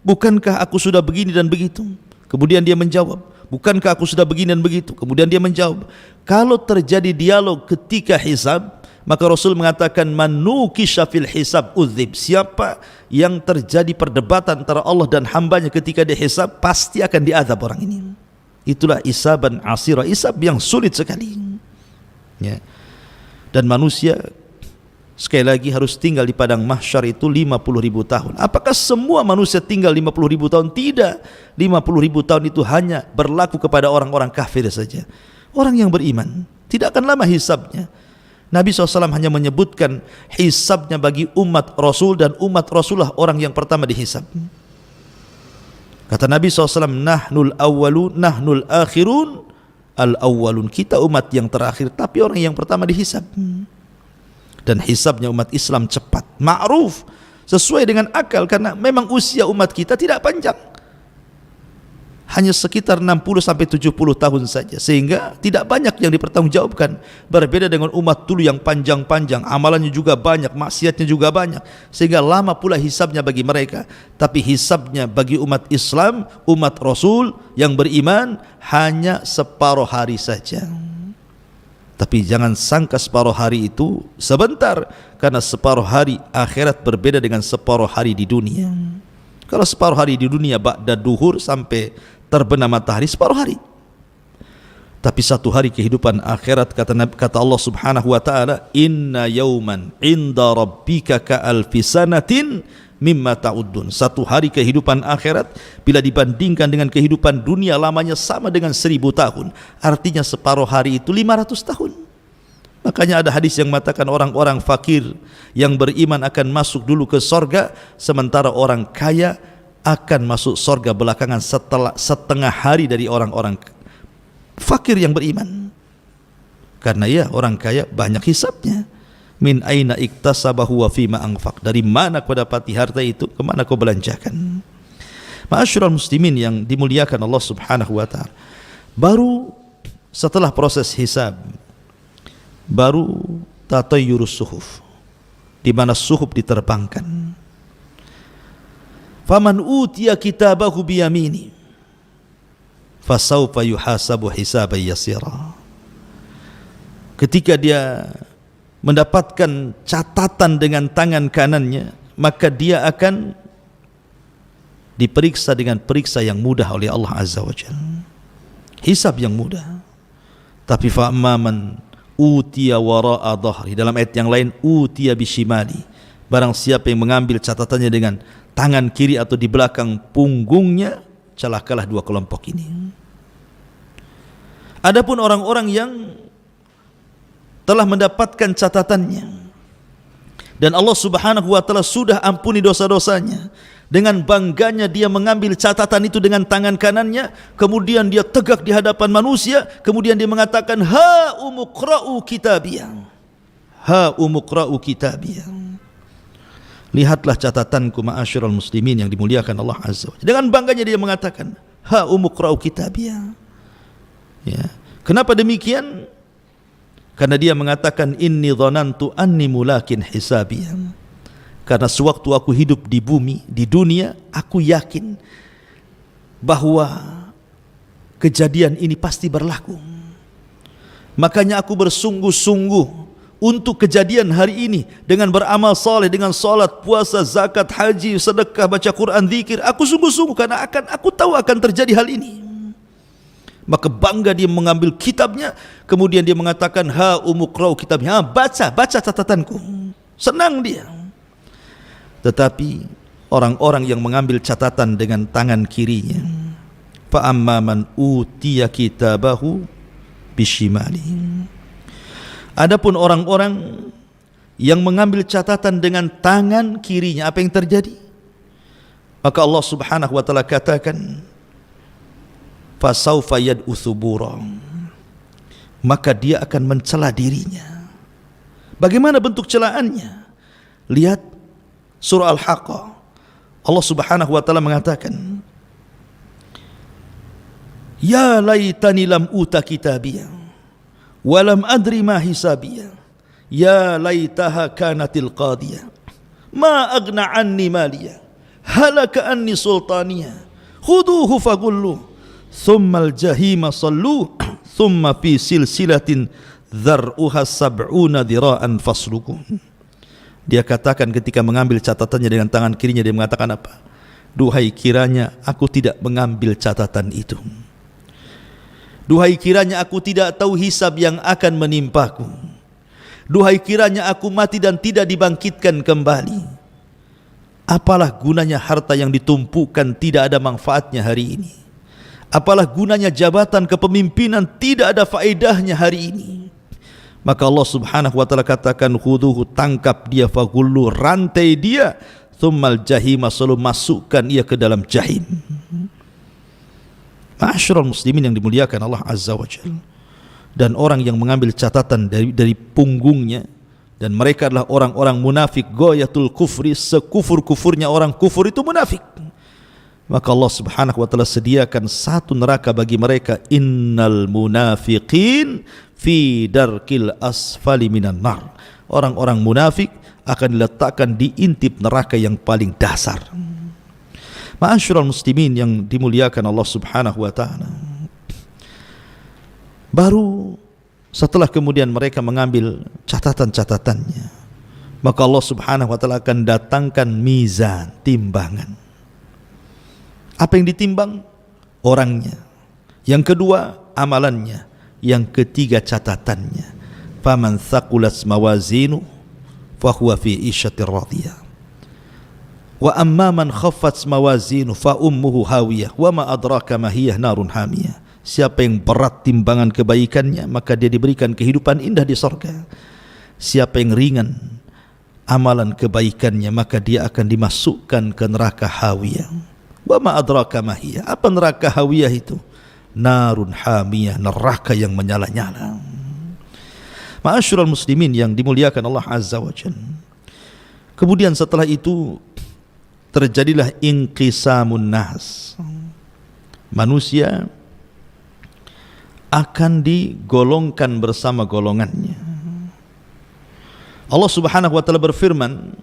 Bukankah aku sudah begini dan begitu? Kemudian dia menjawab, bukankah aku sudah begini dan begitu? Kemudian dia menjawab. Kalau terjadi dialog ketika hisab, maka Rasul mengatakan man nukisha fil hisab udzib. Siapa yang terjadi perdebatan antara Allah dan hambanya ketika dihisab, pasti akan diazab orang ini. Itulah isaban asira, isab yang sulit sekali. Ya. Dan manusia sekali lagi harus tinggal di padang mahsyar itu 50.000 tahun. Apakah semua manusia tinggal 50.000 tahun? Tidak. 50.000 tahun itu hanya berlaku kepada orang-orang kafir saja. Orang yang beriman tidak akan lama hisabnya. Nabi SAW hanya menyebutkan hisabnya bagi umat Rasul, dan umat Rasulullah orang yang pertama dihisab. Kata Nabi SAW, nahnul awwalun, nahnul akhirun, al-awwalun. Kita umat yang terakhir, tapi orang yang pertama dihisab. Dan hisabnya umat Islam cepat, ma'ruf, sesuai dengan akal, karena memang usia umat kita tidak panjang. Hanya sekitar 60-70 tahun saja, sehingga tidak banyak yang dipertanggungjawabkan. Berbeda dengan umat dulu yang panjang-panjang, amalannya juga banyak, maksiatnya juga banyak, sehingga lama pula hisabnya bagi mereka. Tapi hisabnya bagi umat Islam, umat Rasul yang beriman, hanya separuh hari saja. Tapi jangan sangka separuh hari itu sebentar, karena separuh hari akhirat berbeda dengan separuh hari di dunia. Kalau separuh hari di dunia ba'da duhur sampai terbenam matahari, separuh hari. Tapi satu hari kehidupan akhirat, kata Allah Subhanahu wa taala, inna yauman inda rabbika ka alfi sanatin mimma ta'uddun. Satu hari kehidupan akhirat bila dibandingkan dengan kehidupan dunia, lamanya sama dengan 1000 tahun. Artinya separuh hari itu 500 tahun. Makanya ada hadis yang mengatakan orang-orang fakir yang beriman akan masuk dulu ke sorga, sementara orang kaya akan masuk sorga belakangan setelah setengah hari dari orang-orang fakir yang beriman. Karena ya, orang kaya banyak hisabnya. Min aina iktasabahu wa fima anfaq. Dari mana kau dapati harta itu, kemana kau belanjakan? Ma'asyiral muslimin yang dimuliakan Allah Subhanahu wa taala. Baru setelah proses hisab, baru tatayyurus suhuf, di mana suhuf diterbangkan. Faman utiya kitabahu biyamini fasawfa yuhasabu hisaban yasira. Ketika dia mendapatkan catatan dengan tangan kanannya, maka dia akan diperiksa dengan periksa yang mudah oleh Allah Azza wa Jalla. Hisab yang mudah. Tapi fa'amman utiya wara'a dhahri, dalam ayat yang lain utiya bishimali, barang siapa yang mengambil catatannya dengan tangan kiri atau di belakang punggungnya, celakalah dua kelompok ini. Adapun orang-orang yang telah mendapatkan catatannya dan Allah Subhanahu wa taala sudah ampuni dosa-dosanya, dengan bangganya dia mengambil catatan itu dengan tangan kanannya, kemudian dia tegak di hadapan manusia, kemudian dia mengatakan, ha umuqra'u kitabiyah, ha umuqra'u kitabiyah. Lihatlah catatanku ma'asyiral muslimin yang dimuliakan Allah Azza wa Jalla. Dengan bangganya dia mengatakan, ha umuqra'u kitabiyah. Ya. Kenapa demikian? Karena dia mengatakan, inni dhanantu anni mulakin hisabiyah. Karena sewaktu aku hidup di bumi, di dunia, aku yakin bahwa kejadian ini pasti berlaku. Makanya aku bersungguh-sungguh untuk kejadian hari ini dengan beramal saleh, dengan salat, puasa, zakat, haji, sedekah, baca Quran, zikir. Aku sungguh-sungguh karena aku tahu akan terjadi hal ini. Maka bangga dia mengambil kitabnya, kemudian dia mengatakan, ha umuqra'u kitabnya, baca catatanku. Senang dia. Tetapi orang-orang yang mengambil catatan dengan tangan kirinya, fa amma man utiya kitabahu bishimali. Adapun orang-orang yang mengambil catatan dengan tangan kirinya, apa yang terjadi? Maka Allah Subhanahu wa taala katakan, fasaufa yad'u thubura, maka dia akan mencela dirinya. Bagaimana bentuk celaannya? Lihat surah Al-Haqqah. Allah Subhanahu wa taala mengatakan, ya laitani lam uta kitabiyah walam adri ma hisabiyah, ya laitaha kanatil qadiyah ma aghna anni maliyah halaka anni sultaniyah khuduhu fagullu thummal jahima sallu thumma fi silsilatin dzar'uha sab'una dira'an fasluku. Dia katakan ketika mengambil catatannya dengan tangan kirinya, dia mengatakan apa? Duhai kiranya aku tidak mengambil catatan itu. Duhai kiranya aku tidak tahu hisab yang akan menimpaku. Duhai kiranya aku mati dan tidak dibangkitkan kembali. Apalah gunanya harta yang ditumpukan tidak ada manfaatnya hari ini. Apalah gunanya jabatan kepemimpinan tidak ada faedahnya hari ini. Maka Allah subhanahu wa ta'ala katakan, khuduhu, tangkap dia, fagullu, rantai dia, thummal jahima, selalu masukkan ia ke dalam jahim. Ma'asyiral muslimin yang dimuliakan Allah azza wa jalla. Dan orang yang mengambil catatan dari punggungnya, dan mereka adalah orang-orang munafik, ghayatul kufri, sekufur-kufurnya orang kufur itu munafik, maka Allah subhanahu wa ta'ala sediakan satu neraka bagi mereka. Innal munafiqin fi darkil asfali minan nar. Orang-orang munafik akan diletakkan di intip neraka yang paling dasar. Ma'asyiral muslimin yang dimuliakan Allah subhanahu wa ta'ala, baru setelah kemudian mereka mengambil catatan-catatannya, maka Allah subhanahu wa ta'ala akan datangkan mizan, timbangan. Apa yang ditimbang? Orangnya. Yang kedua, amalannya. Yang ketiga, catatannya. Faman thaqulat mawazinu fahuwa fi isyatir radiyah. Wa amma man khaffat mawazinu fa ummuhu hawiyah wa ma adraka ma hiya narun hamiyah. Siapa yang berat timbangan kebaikannya, maka dia diberikan kehidupan indah di surga. Siapa yang ringan amalan kebaikannya, maka dia akan dimasukkan ke neraka hawiyah. Wa ma adraka ma hiya. Apa neraka hawiyah itu? Narun hamiyah, neraka yang menyala-nyala. Ma'asyiral muslimin yang dimuliakan Allah azza wa jalla. Kemudian setelah itu terjadilah inqisamun nas. Manusia akan digolongkan bersama golongannya. Allah subhanahu wa ta'ala berfirman,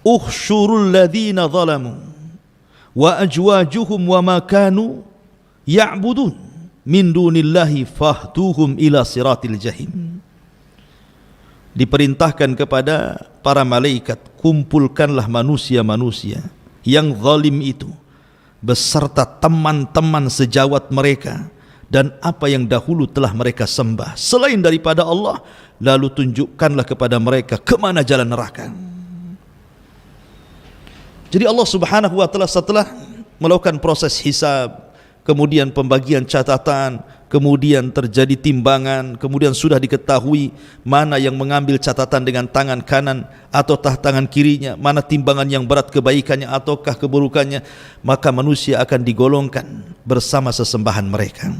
ukhsyurul ladzina zalamu wa ajwajuhum wa ma kanu ya'budun min dunillahi fahduhum ila siratil jahim. Diperintahkan kepada para malaikat, kumpulkanlah manusia-manusia yang zalim itu beserta teman-teman sejawat mereka dan apa yang dahulu telah mereka sembah selain daripada Allah, lalu tunjukkanlah kepada mereka kemana jalan neraka. Jadi Allah subhanahu wa ta'ala setelah melakukan proses hisab, kemudian pembagian catatan, kemudian terjadi timbangan, kemudian sudah diketahui mana yang mengambil catatan dengan tangan kanan ataukah tangan kirinya, mana timbangan yang berat kebaikannya ataukah keburukannya, maka manusia akan digolongkan bersama sesembahan mereka.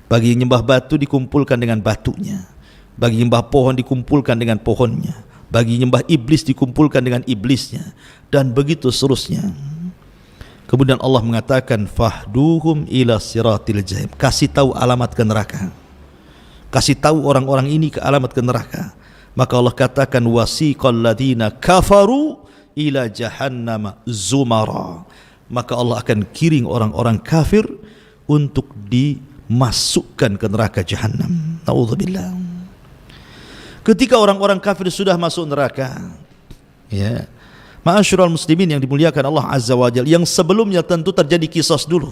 Bagi yang nyembah batu dikumpulkan dengan batunya, bagi nyembah pohon dikumpulkan dengan pohonnya, bagi nyembah iblis dikumpulkan dengan iblisnya, dan begitu seterusnya. Kemudian Allah mengatakan fahduhum ila siratil jahim. Kasih tahu alamat ke neraka. Kasih tahu orang-orang ini ke alamat ke neraka. Maka Allah katakan wasiqal ladzina kafaru ila jahannam zumara. Maka Allah akan kiring orang-orang kafir untuk dimasukkan ke neraka jahannam. Nauzubillah. Ketika orang-orang kafir sudah masuk neraka, ya, ma'asyiral muslimin yang dimuliakan Allah azza wa jalla, yang sebelumnya tentu terjadi qisas dulu.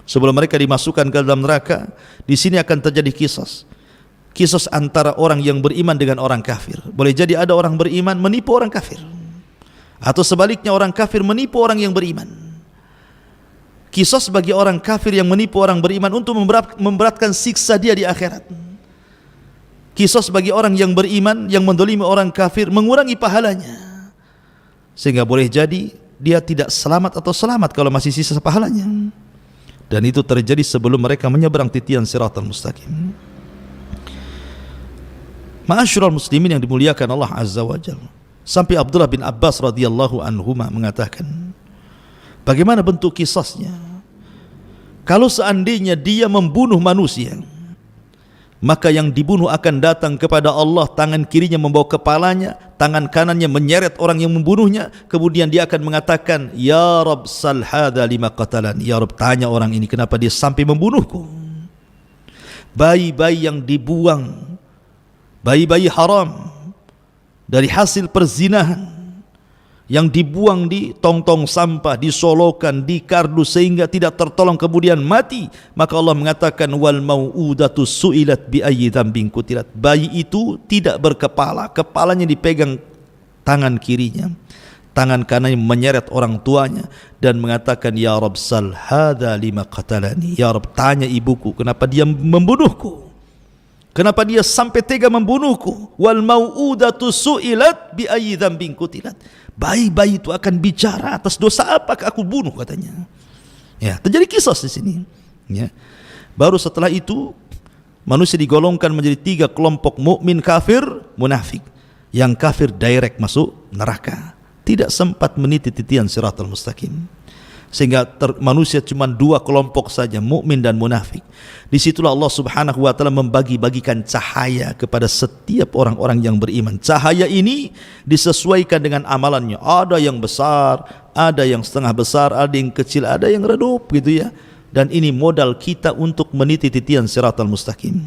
Sebelum mereka dimasukkan ke dalam neraka, di sini akan terjadi qisas. Qisas antara orang yang beriman dengan orang kafir. Boleh jadi ada orang beriman menipu orang kafir, atau sebaliknya orang kafir menipu orang yang beriman. Qisas bagi orang kafir yang menipu orang beriman untuk memberatkan siksa dia di akhirat. Qisas bagi orang yang beriman yang mendolimi orang kafir mengurangi pahalanya, sehingga boleh jadi dia tidak selamat atau selamat kalau masih sisa pahalanya. Dan itu terjadi sebelum mereka menyeberang titian siratal mustaqim. Ma'asyiral muslimin yang dimuliakan Allah azza wa jalla, sampai Abdullah bin Abbas radhiyallahu anhuma mengatakan, bagaimana bentuk kisahnya? Kalau seandainya dia membunuh manusia, maka yang dibunuh akan datang kepada Allah, tangan kirinya membawa kepalanya, tangan kanannya menyeret orang yang membunuhnya, kemudian dia akan mengatakan, ya Rabb sal hadha lima qatalani, ya Rabb tanya orang ini kenapa dia sampai membunuhku. Bayi-bayi yang dibuang, bayi-bayi haram dari hasil perzinahan yang dibuang di tong-tong sampah, disolokan, di kardus sehingga tidak tertolong kemudian mati, maka Allah mengatakan wal mau'udatu su'ilat bi ayyi dzambin qutilat. Bayi itu tidak berkepala, kepalanya dipegang tangan kirinya, tangan kanannya menyeret orang tuanya dan mengatakan ya Rabb sal hadza lima qatalani, ya Rabb tanya ibuku kenapa dia membunuhku, kenapa dia sampai tega membunuhku. Wal mau'udatu su'ilat bi ayyi dzambin qutilat. Bayi-bayi itu akan bicara atas dosa apakah aku bunuh katanya. Ya, terjadi kisah di sini. Ya. Baru setelah itu manusia digolongkan menjadi 3 kelompok: mukmin, kafir, munafik. Yang kafir direct masuk neraka, tidak sempat meniti titian siratal mustaqim. Sehingga manusia cuma 2 kelompok saja, mukmin dan munafik. Disitulah Allah Subhanahu wa ta'ala membagi-bagikan cahaya kepada setiap orang-orang yang beriman. Cahaya ini disesuaikan dengan amalannya. Ada yang besar, ada yang setengah besar, ada yang kecil, ada yang redup gitu ya. Dan ini modal kita untuk meniti titian siratal mustaqim.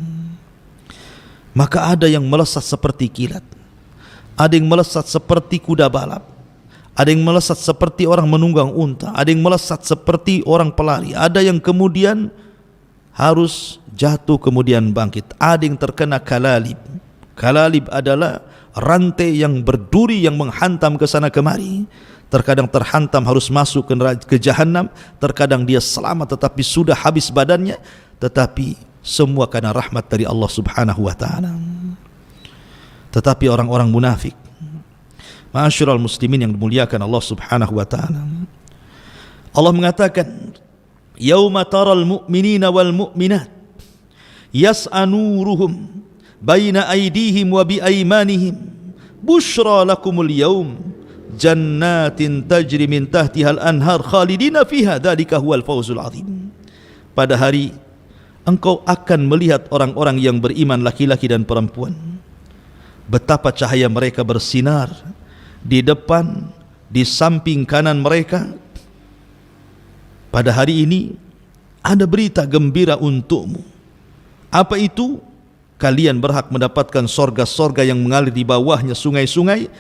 Maka ada yang melesat seperti kilat, ada yang melesat seperti kuda balap, ada yang melesat seperti orang menunggang unta, ada yang melesat seperti orang pelari, ada yang kemudian harus jatuh kemudian bangkit, ada yang terkena kalalib. Kalalib adalah rantai yang berduri yang menghantam ke sana kemari. Terkadang terhantam harus masuk ke jahanam, terkadang dia selamat tetapi sudah habis badannya, tetapi semua karena rahmat dari Allah Subhanahu wa ta'ala. Tetapi orang-orang munafik, ma'asyiral muslimin yang dimuliakan Allah Subhanahu wa ta'ala, Allah mengatakan yauma taral mu'minina wal mu'minat yas'a nuruhum baina aydihim wa bi aymanihim bushra lakumul yaum jannatin tajri min tahtihal anhar khalidina fiha dzalika huwal fawzul azim. Pada hari engkau akan melihat orang-orang yang beriman laki-laki dan perempuan, betapa cahaya mereka bersinar di depan, di samping kanan mereka. Pada hari ini ada berita gembira untukmu. Apa itu? Kalian berhak mendapatkan sorga-sorga yang mengalir di bawahnya sungai-sungai,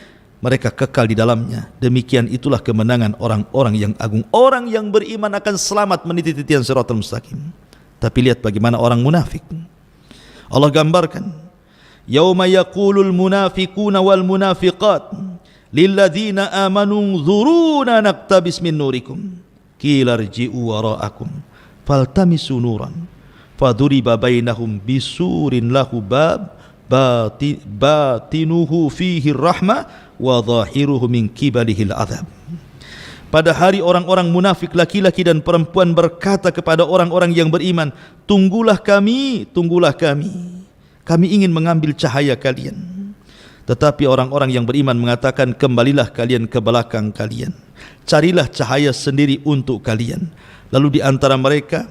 mereka kekal di dalamnya. Demikian itulah kemenangan orang-orang yang agung. Orang yang beriman akan selamat meniti titian siratal mustaqim. Tapi lihat bagaimana orang munafik. Allah gambarkan, yauma yaqulul munafiquna wal munafiqat lilladzina amanu dzuruna naqtabis min nurikum qila irji'u wara'akum faltamisu nuran faduriba bainahum bisurin lahu bab batinuhu fihi rahmah wa zahiruhu min qibalihil azab. Pada hari orang-orang munafik laki-laki dan perempuan berkata kepada orang-orang yang beriman, tunggulah kami, kami ingin mengambil cahaya kalian. Tetapi orang-orang yang beriman mengatakan, kembalilah kalian ke belakang kalian, carilah cahaya sendiri untuk kalian. Lalu di antara mereka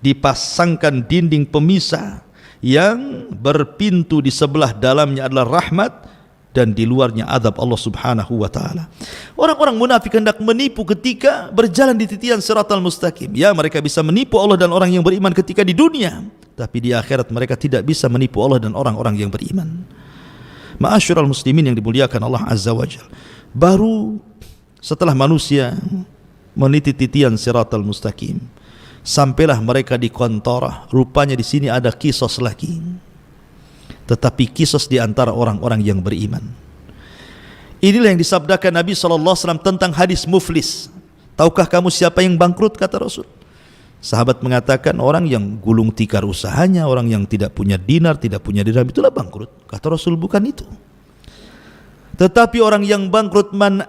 dipasangkan dinding pemisah yang berpintu, di sebelah dalamnya adalah rahmat dan di luarnya azab Allah Subhanahu wa ta'ala. Orang-orang munafik hendak menipu ketika berjalan di titian siratal mustaqim. Ya, mereka bisa menipu Allah dan orang yang beriman ketika di dunia, tapi di akhirat mereka tidak bisa menipu Allah dan orang-orang yang beriman. Ma'asyiral muslimin yang dimuliakan Allah Azza wa Jalla, baru setelah manusia meniti titian siratal mustaqim, sampailah mereka di kontorah. Rupanya di sini ada kisos lagi, tetapi kisos di antara orang-orang yang beriman. Inilah yang disabdakan Nabi SAW tentang hadis muflis. Tahukah kamu siapa yang bangkrut, kata Rasul? Sahabat mengatakan, orang yang gulung tikar usahanya, orang yang tidak punya dinar, tidak punya dirham, itulah bangkrut. Kata Rasul, bukan itu. Tetapi orang yang bangkrut man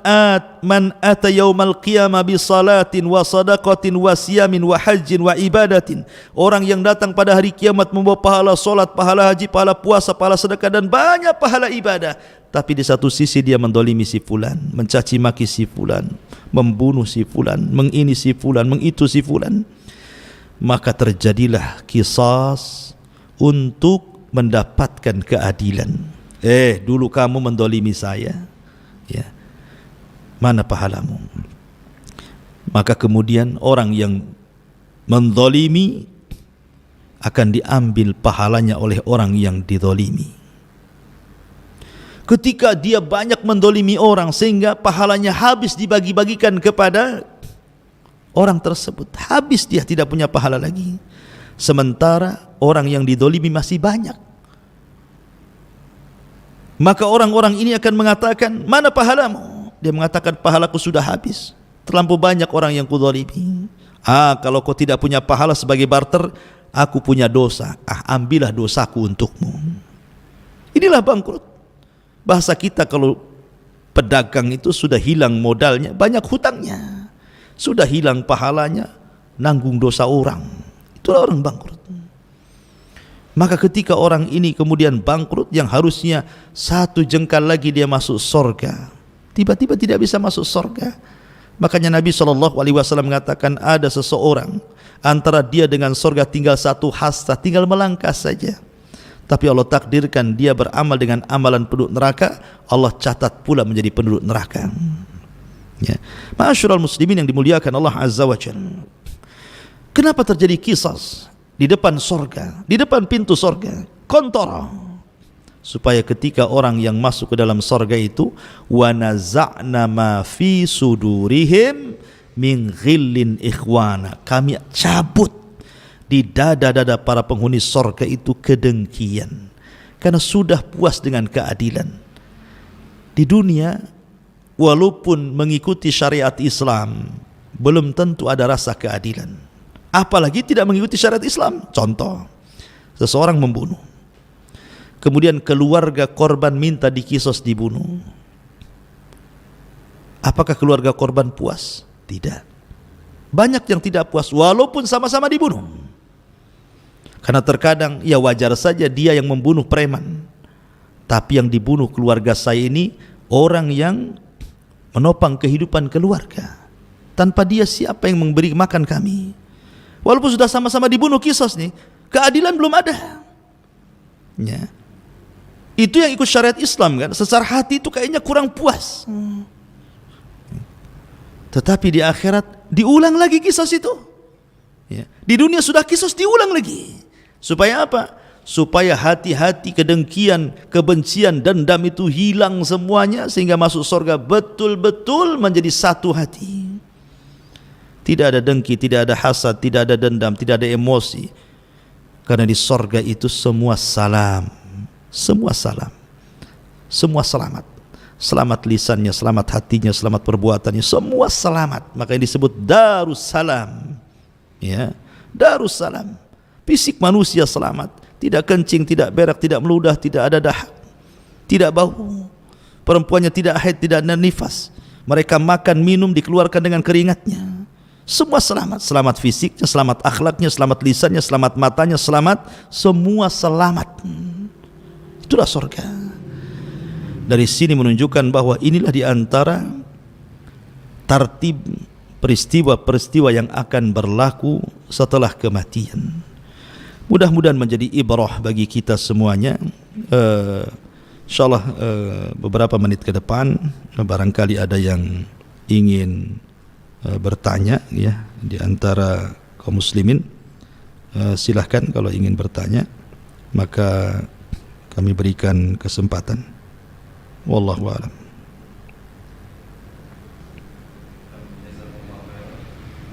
ata yaumal qiyamah bi salatin wa sadaqatin wa siyamin wa hajjin wa ibadatin. Orang yang datang pada hari kiamat membawa pahala salat, pahala haji, pahala puasa, pahala sedekah dan banyak pahala ibadah. Tapi di satu sisi dia mendolimi si fulan, mencaci maki si fulan, membunuh si fulan, mengini si fulan, mengitu si fulan. Maka terjadilah kisas untuk mendapatkan keadilan. Dulu kamu mendolimi saya, ya, mana pahalamu? Maka kemudian orang yang mendolimi akan diambil pahalanya oleh orang yang didolimi. Ketika dia banyak mendolimi orang sehingga pahalanya habis dibagi-bagikan kepada orang tersebut, habis, dia tidak punya pahala lagi. Sementara orang yang didolimi masih banyak. Maka orang-orang ini akan mengatakan, mana pahalamu? Dia mengatakan, pahalaku sudah habis, terlampau banyak orang yang kudolimi. Kalau kau tidak punya pahala sebagai barter, aku punya dosa, ambillah dosaku untukmu. Inilah bangkrut. Bahasa kita kalau pedagang itu sudah hilang modalnya, banyak hutangnya, sudah hilang pahalanya, nanggung dosa orang. Itulah orang bangkrut. Maka ketika orang ini kemudian bangkrut, yang harusnya satu jengkal lagi dia masuk surga, tiba-tiba tidak bisa masuk surga. Makanya Nabi SAW mengatakan, ada seseorang antara dia dengan surga tinggal satu hasta, tinggal melangkah saja. Tapi Allah takdirkan dia beramal dengan amalan penduduk neraka, Allah catat pula menjadi penduduk neraka. Ya. Ma'asyiral muslimin yang dimuliakan Allah Azza wa Jalla. Kenapa terjadi qisas di depan surga, di depan pintu surga, kontara? Supaya ketika orang yang masuk ke dalam surga itu, wa naza'na ma fi sudurihim min ghillin ikhwana, kami cabut di dada-dada para penghuni surga itu kedengkian, karena sudah puas dengan keadilan. Di dunia walaupun mengikuti syariat Islam, belum tentu ada rasa keadilan, apalagi tidak mengikuti syariat Islam. Contoh, seseorang membunuh, kemudian keluarga korban minta dikisos dibunuh. Apakah keluarga korban puas? Tidak. Banyak yang tidak puas walaupun sama-sama dibunuh. Karena terkadang ya wajar saja dia yang membunuh preman, tapi yang dibunuh keluarga saya ini orang yang menopang kehidupan keluarga. Tanpa dia siapa yang memberi makan kami? Walaupun sudah sama-sama dibunuh, kisos nih, keadilan belum ada. Ya. Itu yang ikut syariat Islam kan, secara hati itu kayaknya kurang puas. Tetapi di akhirat diulang lagi kisos itu. Ya. Di dunia sudah kisos, diulang lagi. Supaya apa? Supaya hati-hati kedengkian, kebencian, dendam itu hilang semuanya, sehingga masuk surga betul-betul menjadi satu hati. Tidak ada dengki, tidak ada hasad, tidak ada dendam, tidak ada emosi. Karena di surga itu semua salam, semua salam, semua selamat. Selamat lisannya, selamat hatinya, selamat perbuatannya, semua selamat. Maka yang disebut Darussalam. Ya, Darussalam. Fisik manusia selamat, tidak kencing, tidak berak, tidak meludah, tidak ada dahak, tidak bau. Perempuannya tidak haid, tidak ada nifas. Mereka makan, minum, dikeluarkan dengan keringatnya. Semua selamat, selamat fisiknya, selamat akhlaknya, selamat lisannya, selamat matanya, selamat, semua selamat. Itulah surga. Dari sini menunjukkan bahwa inilah di antara tartib peristiwa-peristiwa yang akan berlaku setelah kematian. Mudah-mudahan menjadi ibrah bagi kita semuanya. InsyaAllah beberapa menit ke depan barangkali ada yang ingin bertanya, ya, di antara kaum muslimin. Silahkan kalau ingin bertanya, maka kami berikan kesempatan. Wallahu a'lam.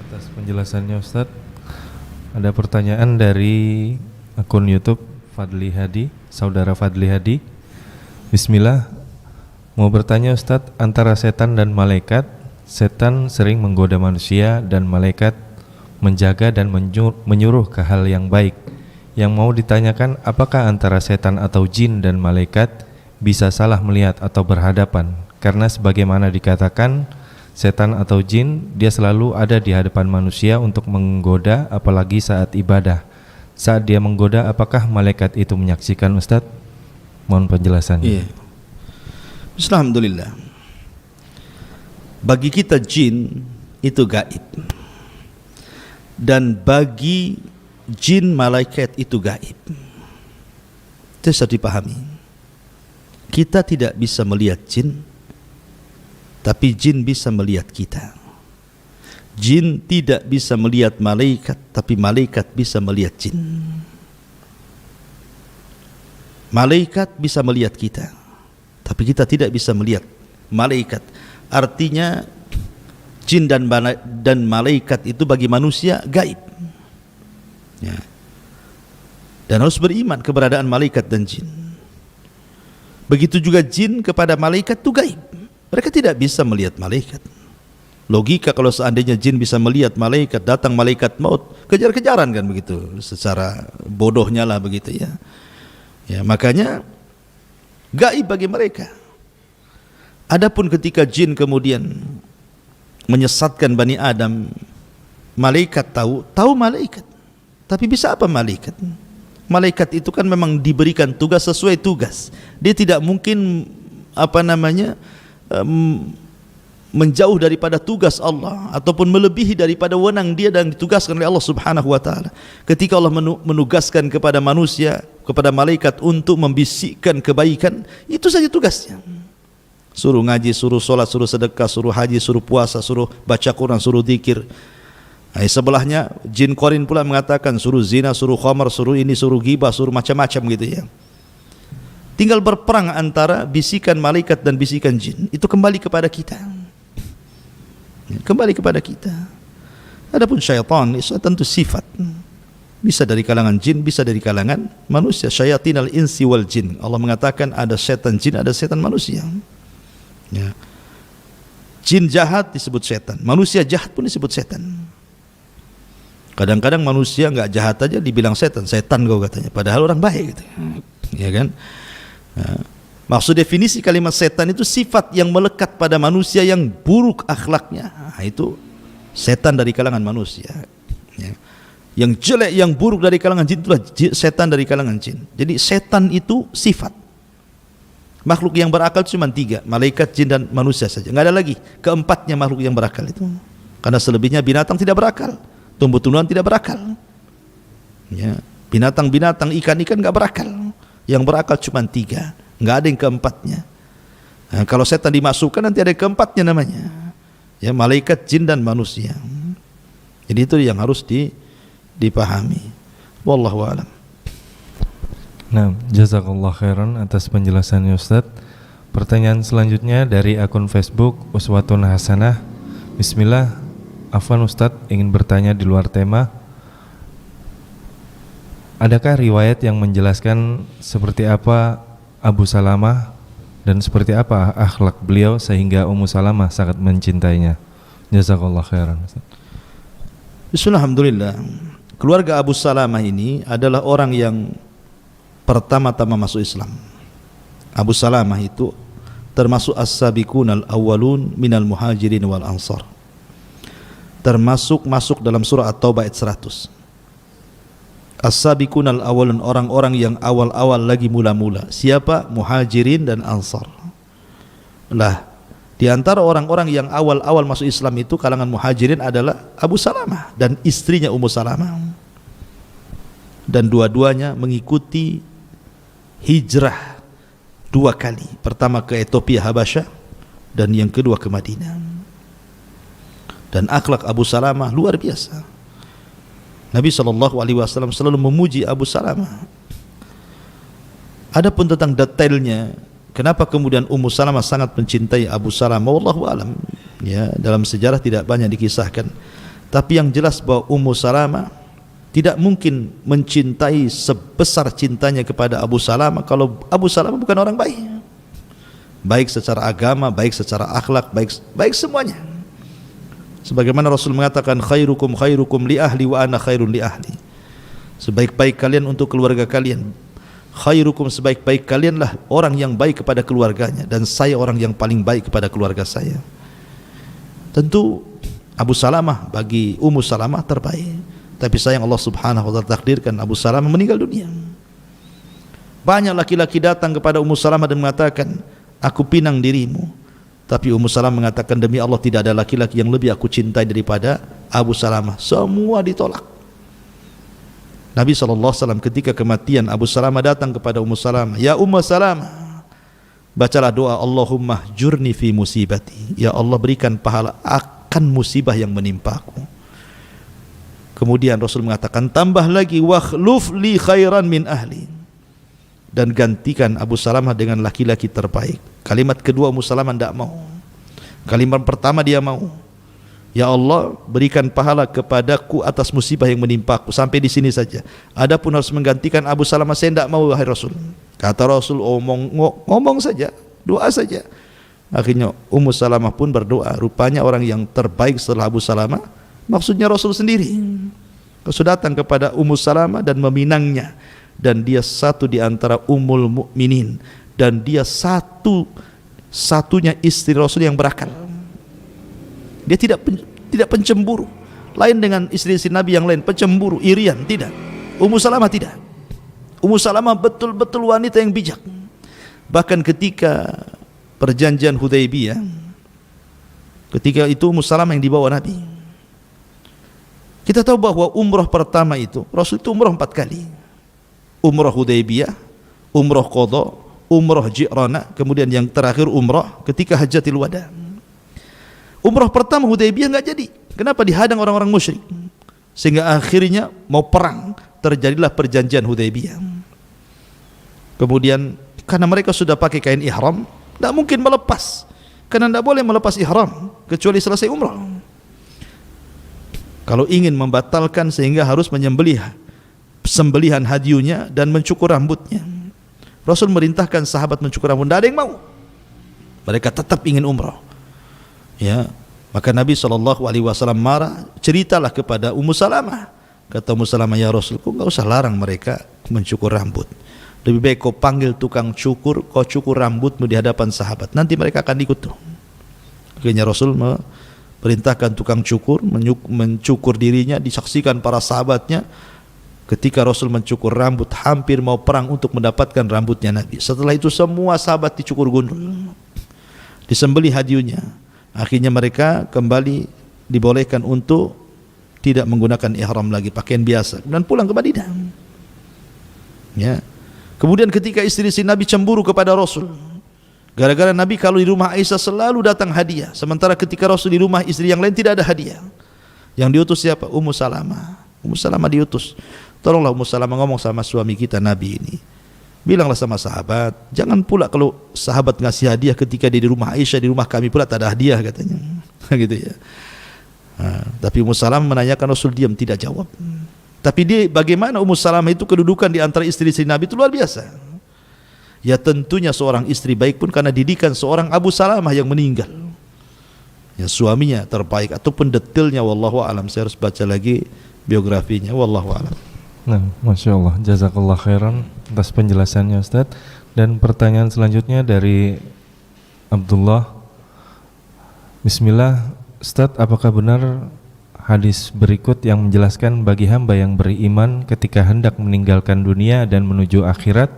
Atas penjelasannya Ustaz. Ada pertanyaan dari akun YouTube Fadli Hadi, saudara Fadli Hadi. Bismillah, mau bertanya Ustadz, antara setan dan malaikat, setan sering menggoda manusia dan malaikat menjaga dan menyuruh ke hal yang baik. Yang mau ditanyakan, apakah antara setan atau jin dan malaikat bisa salah melihat atau berhadapan? Karena sebagaimana dikatakan, setan atau jin dia selalu ada di hadapan manusia untuk menggoda, apalagi saat ibadah. Saat dia menggoda, apakah malaikat itu menyaksikan Ustadz? Mohon penjelasannya. Iya. Alhamdulillah. Bagi kita jin itu gaib, dan bagi jin malaikat itu gaib. Itu harus dipahami. Kita tidak bisa melihat jin, tapi jin bisa melihat kita. Jin tidak bisa melihat malaikat, tapi malaikat bisa melihat jin. Malaikat bisa melihat kita, tapi kita tidak bisa melihat malaikat. Artinya jin dan malaikat itu bagi manusia gaib. Ya. Dan harus beriman keberadaan malaikat dan jin. Begitu juga jin kepada malaikat itu gaib. Mereka tidak bisa melihat malaikat. Logika kalau seandainya jin bisa melihat malaikat, datang malaikat maut, kejar-kejaran kan begitu, secara bodohnya lah begitu ya. Ya, makanya gaib bagi mereka. Adapun ketika jin kemudian menyesatkan Bani Adam, malaikat tahu malaikat. Tapi bisa apa malaikat? Malaikat itu kan memang diberikan tugas sesuai tugas. Dia tidak mungkin menjauh daripada tugas Allah ataupun melebihi daripada wewenang dia dan ditugaskan oleh Allah Subhanahu wa taala. Ketika Allah menugaskan kepada manusia, kepada malaikat untuk membisikkan kebaikan, itu saja tugasnya. Suruh ngaji, suruh sholat, suruh sedekah, suruh haji, suruh puasa, suruh baca Quran, suruh zikir. Sebelahnya jin Qarin pula mengatakan suruh zina, suruh khamar, suruh ini, suruh ghibah, suruh macam-macam gitu ya. Tinggal berperang antara bisikan malaikat dan bisikan jin. Itu kembali kepada kita. Kembali kepada kita. Adapun syaitan itu tentu sifat. Bisa dari kalangan jin, bisa dari kalangan manusia. Syayatinal insi wal jin. Allah mengatakan ada setan jin, ada setan manusia. Ya. Jin jahat disebut setan, manusia jahat pun disebut setan. Kadang-kadang manusia nggak jahat aja dibilang setan, setan kau katanya, padahal orang baik gitu. Ya kan? Nah, maksud definisi kalimat setan itu sifat yang melekat pada manusia yang buruk akhlaknya. Nah, itu setan dari kalangan manusia. Ya. Yang jelek, yang buruk dari kalangan jin itulah setan dari kalangan jin. Jadi setan itu sifat. Makhluk yang berakal cuma 3, malaikat, jin dan manusia saja. Nggak ada lagi keempatnya makhluk yang berakal itu. Karena selebihnya binatang tidak berakal, tumbuh-tumbuhan tidak berakal. Ya, binatang-binatang, ikan-ikan nggak berakal. Yang berakal cuma 3, nggak ada yang keempatnya. Nah, kalau setan dimasukkan nanti ada yang keempatnya namanya. Ya, malaikat, jin dan manusia. Jadi itu yang harus dipahami. Wallahu a'lam. Nah, jazakallah khairan atas penjelasannya Ustaz. Pertanyaan selanjutnya dari akun Facebook Uswatun Hasanah. Bismillah, afwan Ustaz, ingin bertanya di luar tema. Adakah riwayat yang menjelaskan seperti apa Abu Salamah dan seperti apa akhlak beliau sehingga Ummu Salamah sangat mencintainya? Jazakallah khairan Ustaz. Bismillahirrahmanirrahim. Keluarga Abu Salamah ini adalah orang yang pertama-tama masuk Islam. Abu Salamah itu termasuk as-sabiqunal awwalun minal muhajirin wal ansar. Termasuk masuk dalam surah At-Taubah ayat 100. As-sabiqunal awwalun, orang-orang yang awal-awal lagi mula-mula. Siapa? Muhajirin dan ansar. Lah, di antara orang-orang yang awal-awal masuk Islam itu kalangan muhajirin adalah Abu Salamah dan istrinya Ummu Salamah. Dan dua-duanya mengikuti hijrah 2 kali. Pertama ke Ethiopia Habasyah dan yang kedua ke Madinah. Dan akhlak Abu Salamah luar biasa. Nabi SAW selalu memuji Abu Salamah. Adapun tentang detailnya, kenapa kemudian Ummu Salamah sangat mencintai Abu Salamah, wallahu alam. Ya, dalam sejarah tidak banyak dikisahkan. Tapi yang jelas bahwa Ummu Salamah tidak mungkin mencintai sebesar cintanya kepada Abu Salamah kalau Abu Salamah bukan orang baik. Baik secara agama, baik secara akhlak, baik semuanya. Sebagaimana Rasul mengatakan khairukum khairukum li ahli wa ana khairun li ahli. Sebaik-baik kalian untuk keluarga kalian. Khairukum, sebaik-baik kalianlah orang yang baik kepada keluarganya, dan saya orang yang paling baik kepada keluarga saya. Tentu Abu Salamah bagi Ummu Salamah terbaik. Tapi sayang Allah Subhanahu wa ta'ala takdirkan Abu Salamah meninggal dunia. Banyak laki-laki datang kepada Ummu Salamah dan mengatakan, aku pinang dirimu. Tapi Ummu Salamah mengatakan, demi Allah tidak ada laki-laki yang lebih aku cintai daripada Abu Salamah. Semua ditolak. Nabi SAW ketika kematian Abu Salamah datang kepada Ummu Salamah, "Ya Ummu Salamah, bacalah doa Allahumma jurni fi musibati." Ya Allah, berikan pahala akan musibah yang menimpaku. Kemudian Rasul mengatakan, tambah lagi, wakhluf li khairan min ahli, dan gantikan Abu Salamah dengan laki-laki terbaik. Kalimat kedua Ummu Salamah tidak mau. Kalimat pertama dia mau. Ya Allah, berikan pahala kepadaku atas musibah yang menimpaku. Sampai di sini saja. Adapun harus menggantikan Abu Salamah, saya tidak mau wahai Rasul. Kata Rasul, ngomong saja, doa saja. Akhirnya Ummu Salamah pun berdoa. Rupanya orang yang terbaik setelah Abu Salamah, maksudnya Rasul sendiri. Rasul datang kepada Ummu Salamah dan meminangnya. Dan dia satu di antara Ummul Mukminin. Dan dia satunya istri Rasul yang berakal. Dia tidak pencemburu. Lain dengan istri-istri Nabi yang lain, pencemburu, irian, tidak. Ummu Salamah tidak. Ummu Salamah betul-betul wanita yang bijak. Bahkan ketika perjanjian Hudaybiyah, ketika itu Ummu Salamah yang dibawa Nabi. Kita tahu bahwa umrah pertama itu, Rasul itu umrah 4 kali. Umrah Hudaybiyah, umrah Qadha, umrah Ji'rana, kemudian yang terakhir umrah ketika Hajjatul Wada. Umrah pertama Hudaybiyah enggak jadi. Kenapa? Dihadang orang-orang musyrik. Sehingga akhirnya mau perang, terjadilah perjanjian Hudaybiyah. Kemudian karena mereka sudah pakai kain ihram, tidak mungkin melepas. Karena tidak boleh melepas ihram kecuali selesai umrah. Kalau ingin membatalkan, sehingga harus menyembelih sembelihan hadyunya dan mencukur rambutnya. Rasul merintahkan sahabat mencukur rambut, tidak ada yang mau. Mereka tetap ingin umrah. Ya, maka Nabi SAW marah, ceritalah kepada Ummu Salamah. Kata Ummu Salamah, ya Rasul, kau enggak usah larang mereka mencukur rambut. Lebih baik kau panggil tukang cukur, kau cukur rambutmu di hadapan sahabat. Nanti mereka akan ikut tuh. Akhirnya Rasul perintahkan tukang cukur mencukur dirinya, disaksikan para sahabatnya. Ketika Rasul mencukur rambut, hampir mau perang untuk mendapatkan rambutnya Nabi. Setelah itu semua sahabat dicukur gundul, disembelih hadyunya. Akhirnya mereka kembali dibolehkan untuk tidak menggunakan ihram lagi, pakaian biasa, dan pulang ke Madinah. Ya. Kemudian ketika istri-istri Nabi cemburu kepada Rasul, gara-gara Nabi kalau di rumah Aisyah selalu datang hadiah, sementara ketika Rasul di rumah istri yang lain tidak ada hadiah. Yang diutus siapa? Ummu Salamah. Ummu Salamah diutus. Tolonglah Ummu Salamah ngomong sama suami kita Nabi ini. Bilanglah sama sahabat, jangan pula kalau sahabat ngasih hadiah ketika dia di rumah Aisyah, di rumah kami pula tak ada hadiah katanya. Gitu ya. Tapi Ummu Salamah menanyakan, Rasul diam, tidak jawab. Tapi dia, bagaimana Ummu Salamah itu kedudukan di antara istri-istri Nabi itu luar biasa. Ya tentunya seorang istri baik pun karena didikan seorang Abu Salamah yang meninggal. Ya suaminya terbaik, ataupun detailnya wallahu alam, saya harus baca lagi biografinya, wallahu alam. Nah, Masya Allah, jazakallah khairan atas penjelasannya Ustaz. Dan pertanyaan selanjutnya dari Abdullah. Bismillah, Ustaz, apakah benar hadis berikut yang menjelaskan bagi hamba yang beriman ketika hendak meninggalkan dunia dan menuju akhirat,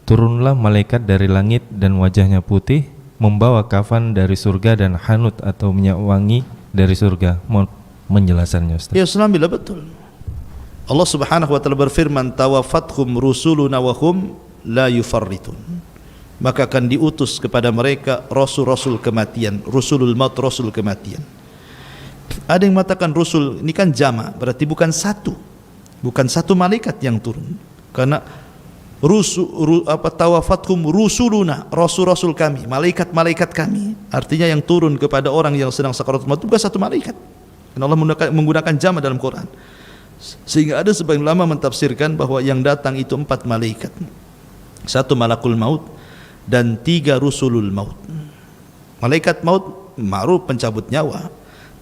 turunlah malaikat dari langit dan wajahnya putih, membawa kafan dari surga dan hanut atau minyak wangi dari surga? Mohon penjelasannya Ustaz. Ya, Alhamdulillah, betul. Allah Subhanahu wa taala berfirman, tawafathum rusuluna wa hum la yufarritun. Maka akan diutus kepada mereka rasul-rasul kematian, rusulul maut, rasul kematian. Ada yang mengatakan rusul ini kan jama', berarti bukan satu malaikat yang turun. Karena tawafathum rusuluna, rasul-rasul kami, malaikat-malaikat kami. Artinya yang turun kepada orang yang sedang sakaratul maut bukan satu malaikat. Karena Allah menggunakan jama' dalam Quran. Sehingga ada sebagian ulama mentafsirkan bahwa yang datang itu 4 malaikat, 1 malakul maut dan 3 rusulul maut. Malaikat maut ma'ruf pencabut nyawa,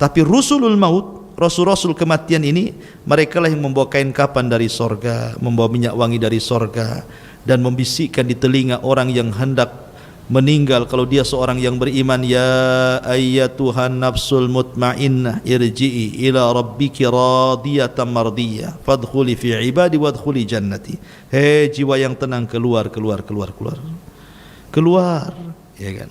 tapi rusulul maut, rasul-rasul kematian ini, mereka lah yang membawa kain kapan dari sorga, membawa minyak wangi dari sorga, dan membisikkan di telinga orang yang hendak meninggal kalau dia seorang yang beriman, ya ayyatuhan nafsul mutmainnah irji'i ila rabbiki radiyatan mardiyah fadkhuli fi ibadi wadkhuli jannati. Hei jiwa yang tenang, keluar, ya kan.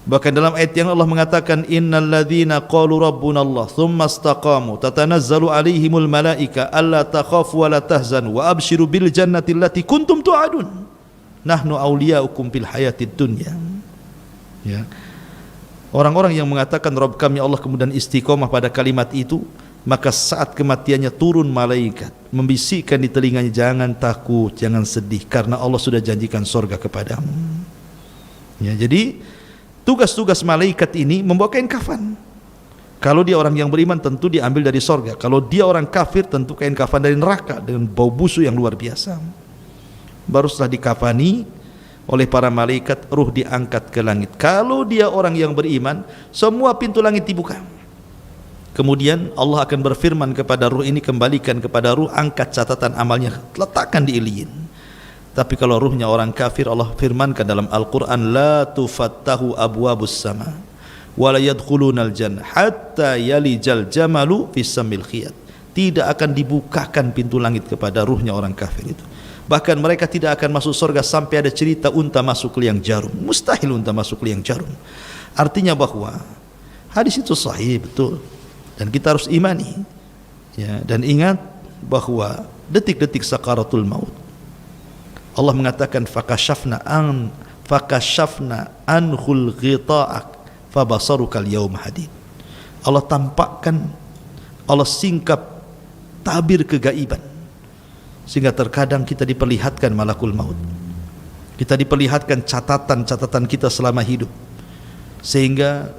Bahkan dalam ayat yang Allah mengatakan innal ladzina qalu rabbuna Allah tsumma istaqamu tatanazzalu alaihimul malaika alla takhafu wa la tahzanu wa abshiru bil jannati allati kuntum tu'adun nahnu awliyaukum fil hayatid dunya. Ya. Orang-orang yang mengatakan Rabb kami Allah kemudian istiqomah pada kalimat itu, maka saat kematiannya turun malaikat membisikkan di telinganya, jangan takut, jangan sedih, karena Allah sudah janjikan surga kepadamu. Ya, jadi tugas-tugas malaikat ini membawa kain kafan. Kalau dia orang yang beriman tentu diambil dari surga. Kalau dia orang kafir tentu kain kafan dari neraka dengan bau busuk yang luar biasa. Baru setelah dikafani oleh para malaikat, ruh diangkat ke langit. Kalau dia orang yang beriman, semua pintu langit dibuka. Kemudian Allah akan berfirman kepada ruh ini, kembalikan kepada ruh, angkat catatan amalnya, letakkan di iliyin. Tapi kalau ruhnya orang kafir, Allah firmankan dalam Al-Quran, la tufattahu abwabus sama wa la yadkhulunal jannah hatta yalijal jamalu fis samil khiyat. Tidak akan dibukakan pintu langit kepada ruhnya orang kafir itu. Bahkan mereka tidak akan masuk surga sampai ada cerita unta masuk ke liang jarum. Mustahil unta masuk ke liang jarum. Artinya bahwa hadis itu sahih, betul, dan kita harus imani, ya, dan ingat bahwa detik-detik sakaratul maut Allah mengatakan fakashafna anhul ghita'ak fabasarukal yawma hadid. Allah tampakkan, Allah singkap tabir kegaiban, sehingga terkadang kita diperlihatkan malakul maut, kita diperlihatkan catatan-catatan kita selama hidup, sehingga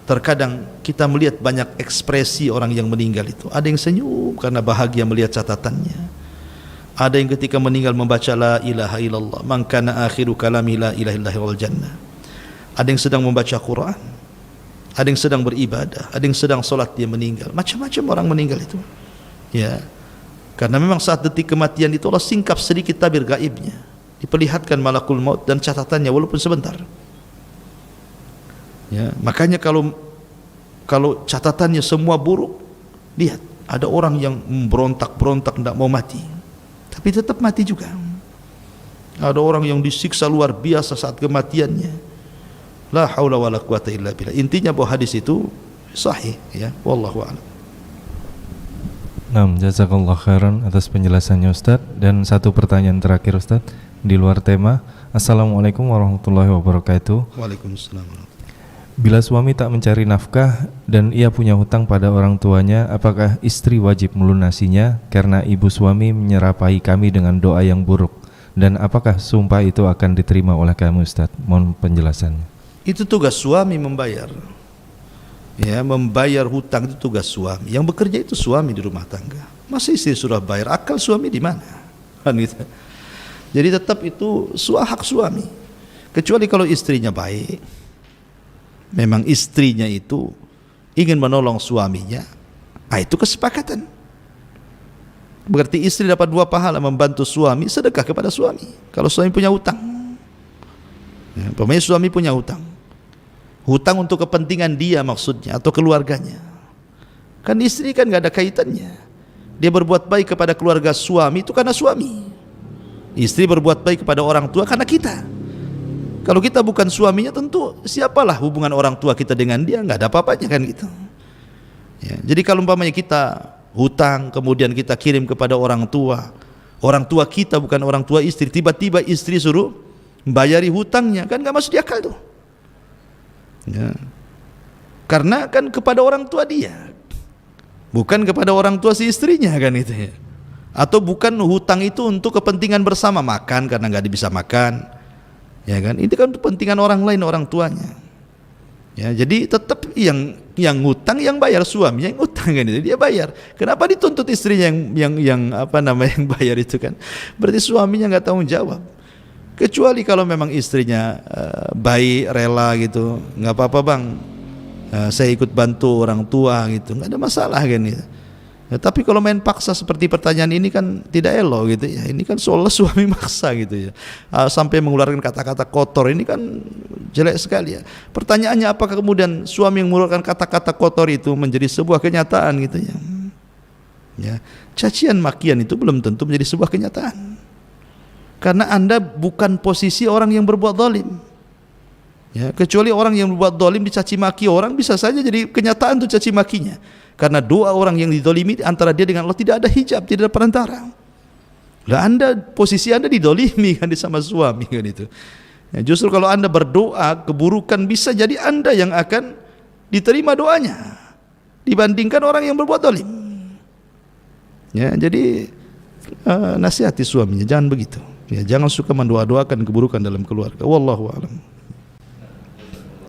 terkadang kita melihat banyak ekspresi orang yang meninggal itu. Ada yang senyum karena bahagia melihat catatannya. Ada yang ketika meninggal membaca la ilaha illallah, man kana akhiru kalami la ilaha illallah wal jannah. Ada yang sedang membaca Quran, ada yang sedang beribadah, ada yang sedang solat, dia meninggal. Macam-macam orang meninggal itu, ya, karena memang saat detik kematian itu Allah singkap sedikit tabir gaibnya, diperlihatkan malakul maut dan catatannya walaupun sebentar. Ya, makanya kalau catatannya semua buruk, lihat ada orang yang berontak-berontak tidak mau mati, tapi tetap mati juga. Ada orang yang disiksa luar biasa saat kematiannya. La haula wala quwata illa billah. Intinya bahwa hadis itu sahih, ya. Wallahu a'lam. Naam, jazakallah khairan atas penjelasannya Ustaz. Dan satu pertanyaan terakhir Ustaz, di luar tema. Assalamualaikum warahmatullahi wabarakatuh. Waalaikumsalam. Bila suami tak mencari nafkah dan ia punya hutang pada orang tuanya, apakah istri wajib melunasinya karena ibu suami menyerapai kami dengan doa yang buruk? Dan apakah sumpah itu akan diterima oleh kami Ustaz? Mohon penjelasannya. Itu tugas suami membayar. Ya, membayar hutang itu tugas suami. Yang bekerja itu suami di rumah tangga. Masa istri sudah bayar? Akal suami di mana? Kan gitu. Jadi tetap itu hak suami. Kecuali kalau istrinya baik, memang istrinya itu ingin menolong suaminya, itu kesepakatan. Berarti istri dapat 2 pahala, membantu suami, sedekah kepada suami. Kalau suami punya hutang, ya, pemain suami punya hutang untuk kepentingan dia maksudnya, atau keluarganya. Kan istri kan gak ada kaitannya. Dia berbuat baik kepada keluarga suami itu karena suami. Istri berbuat baik kepada orang tua karena kita. Kalau kita bukan suaminya, tentu siapalah hubungan orang tua kita dengan dia, nggak ada apa-apanya kan gitu. Ya, jadi kalau umpamanya kita hutang kemudian kita kirim kepada orang tua kita bukan orang tua istri, tiba-tiba istri suruh bayari hutangnya, kan nggak masuk di akal tuh. Ya. Karena kan kepada orang tua dia, bukan kepada orang tua si istrinya kan itu ya. Atau bukan hutang itu untuk kepentingan bersama, makan karena nggak bisa makan. Ya kan, ini kan kepentingan orang lain, orang tuanya. Ya, jadi tetap yang ngutang yang bayar, suaminya yang ngutang kan itu dia bayar. Kenapa dituntut istrinya yang bayar itu kan? Berarti suaminya nggak tanggung jawab. Kecuali kalau memang istrinya baik, rela gitu, nggak apa-apa bang, saya ikut bantu orang tua gitu, nggak ada masalah kan gitu. Ya, tapi kalau main paksa seperti pertanyaan ini kan tidak elok gitu ya. Ini kan seolah suami maksa gitu ya, sampai mengeluarkan kata-kata kotor, ini kan jelek sekali ya. Pertanyaannya, apakah kemudian suami yang mengeluarkan kata-kata kotor itu menjadi sebuah kenyataan gitu ya? Ya, cacian makian itu belum tentu menjadi sebuah kenyataan. Karena Anda bukan posisi orang yang berbuat zalim. Ya, kecuali orang yang berbuat dolim dicaci maki orang, bisa saja jadi kenyataan itu caci makinya. Karena doa orang yang didolimi antara dia dengan Allah tidak ada hijab, tidak ada perantara. Lah Anda, posisi Anda didolimi kan sama suami kan itu. Ya, justru kalau Anda berdoa keburukan, bisa jadi Anda yang akan diterima doanya dibandingkan orang yang berbuat dolim. Ya, jadi nasihati suaminya jangan begitu. Ya, jangan suka mendoa-doakan keburukan dalam keluarga. Wallahu a'lam.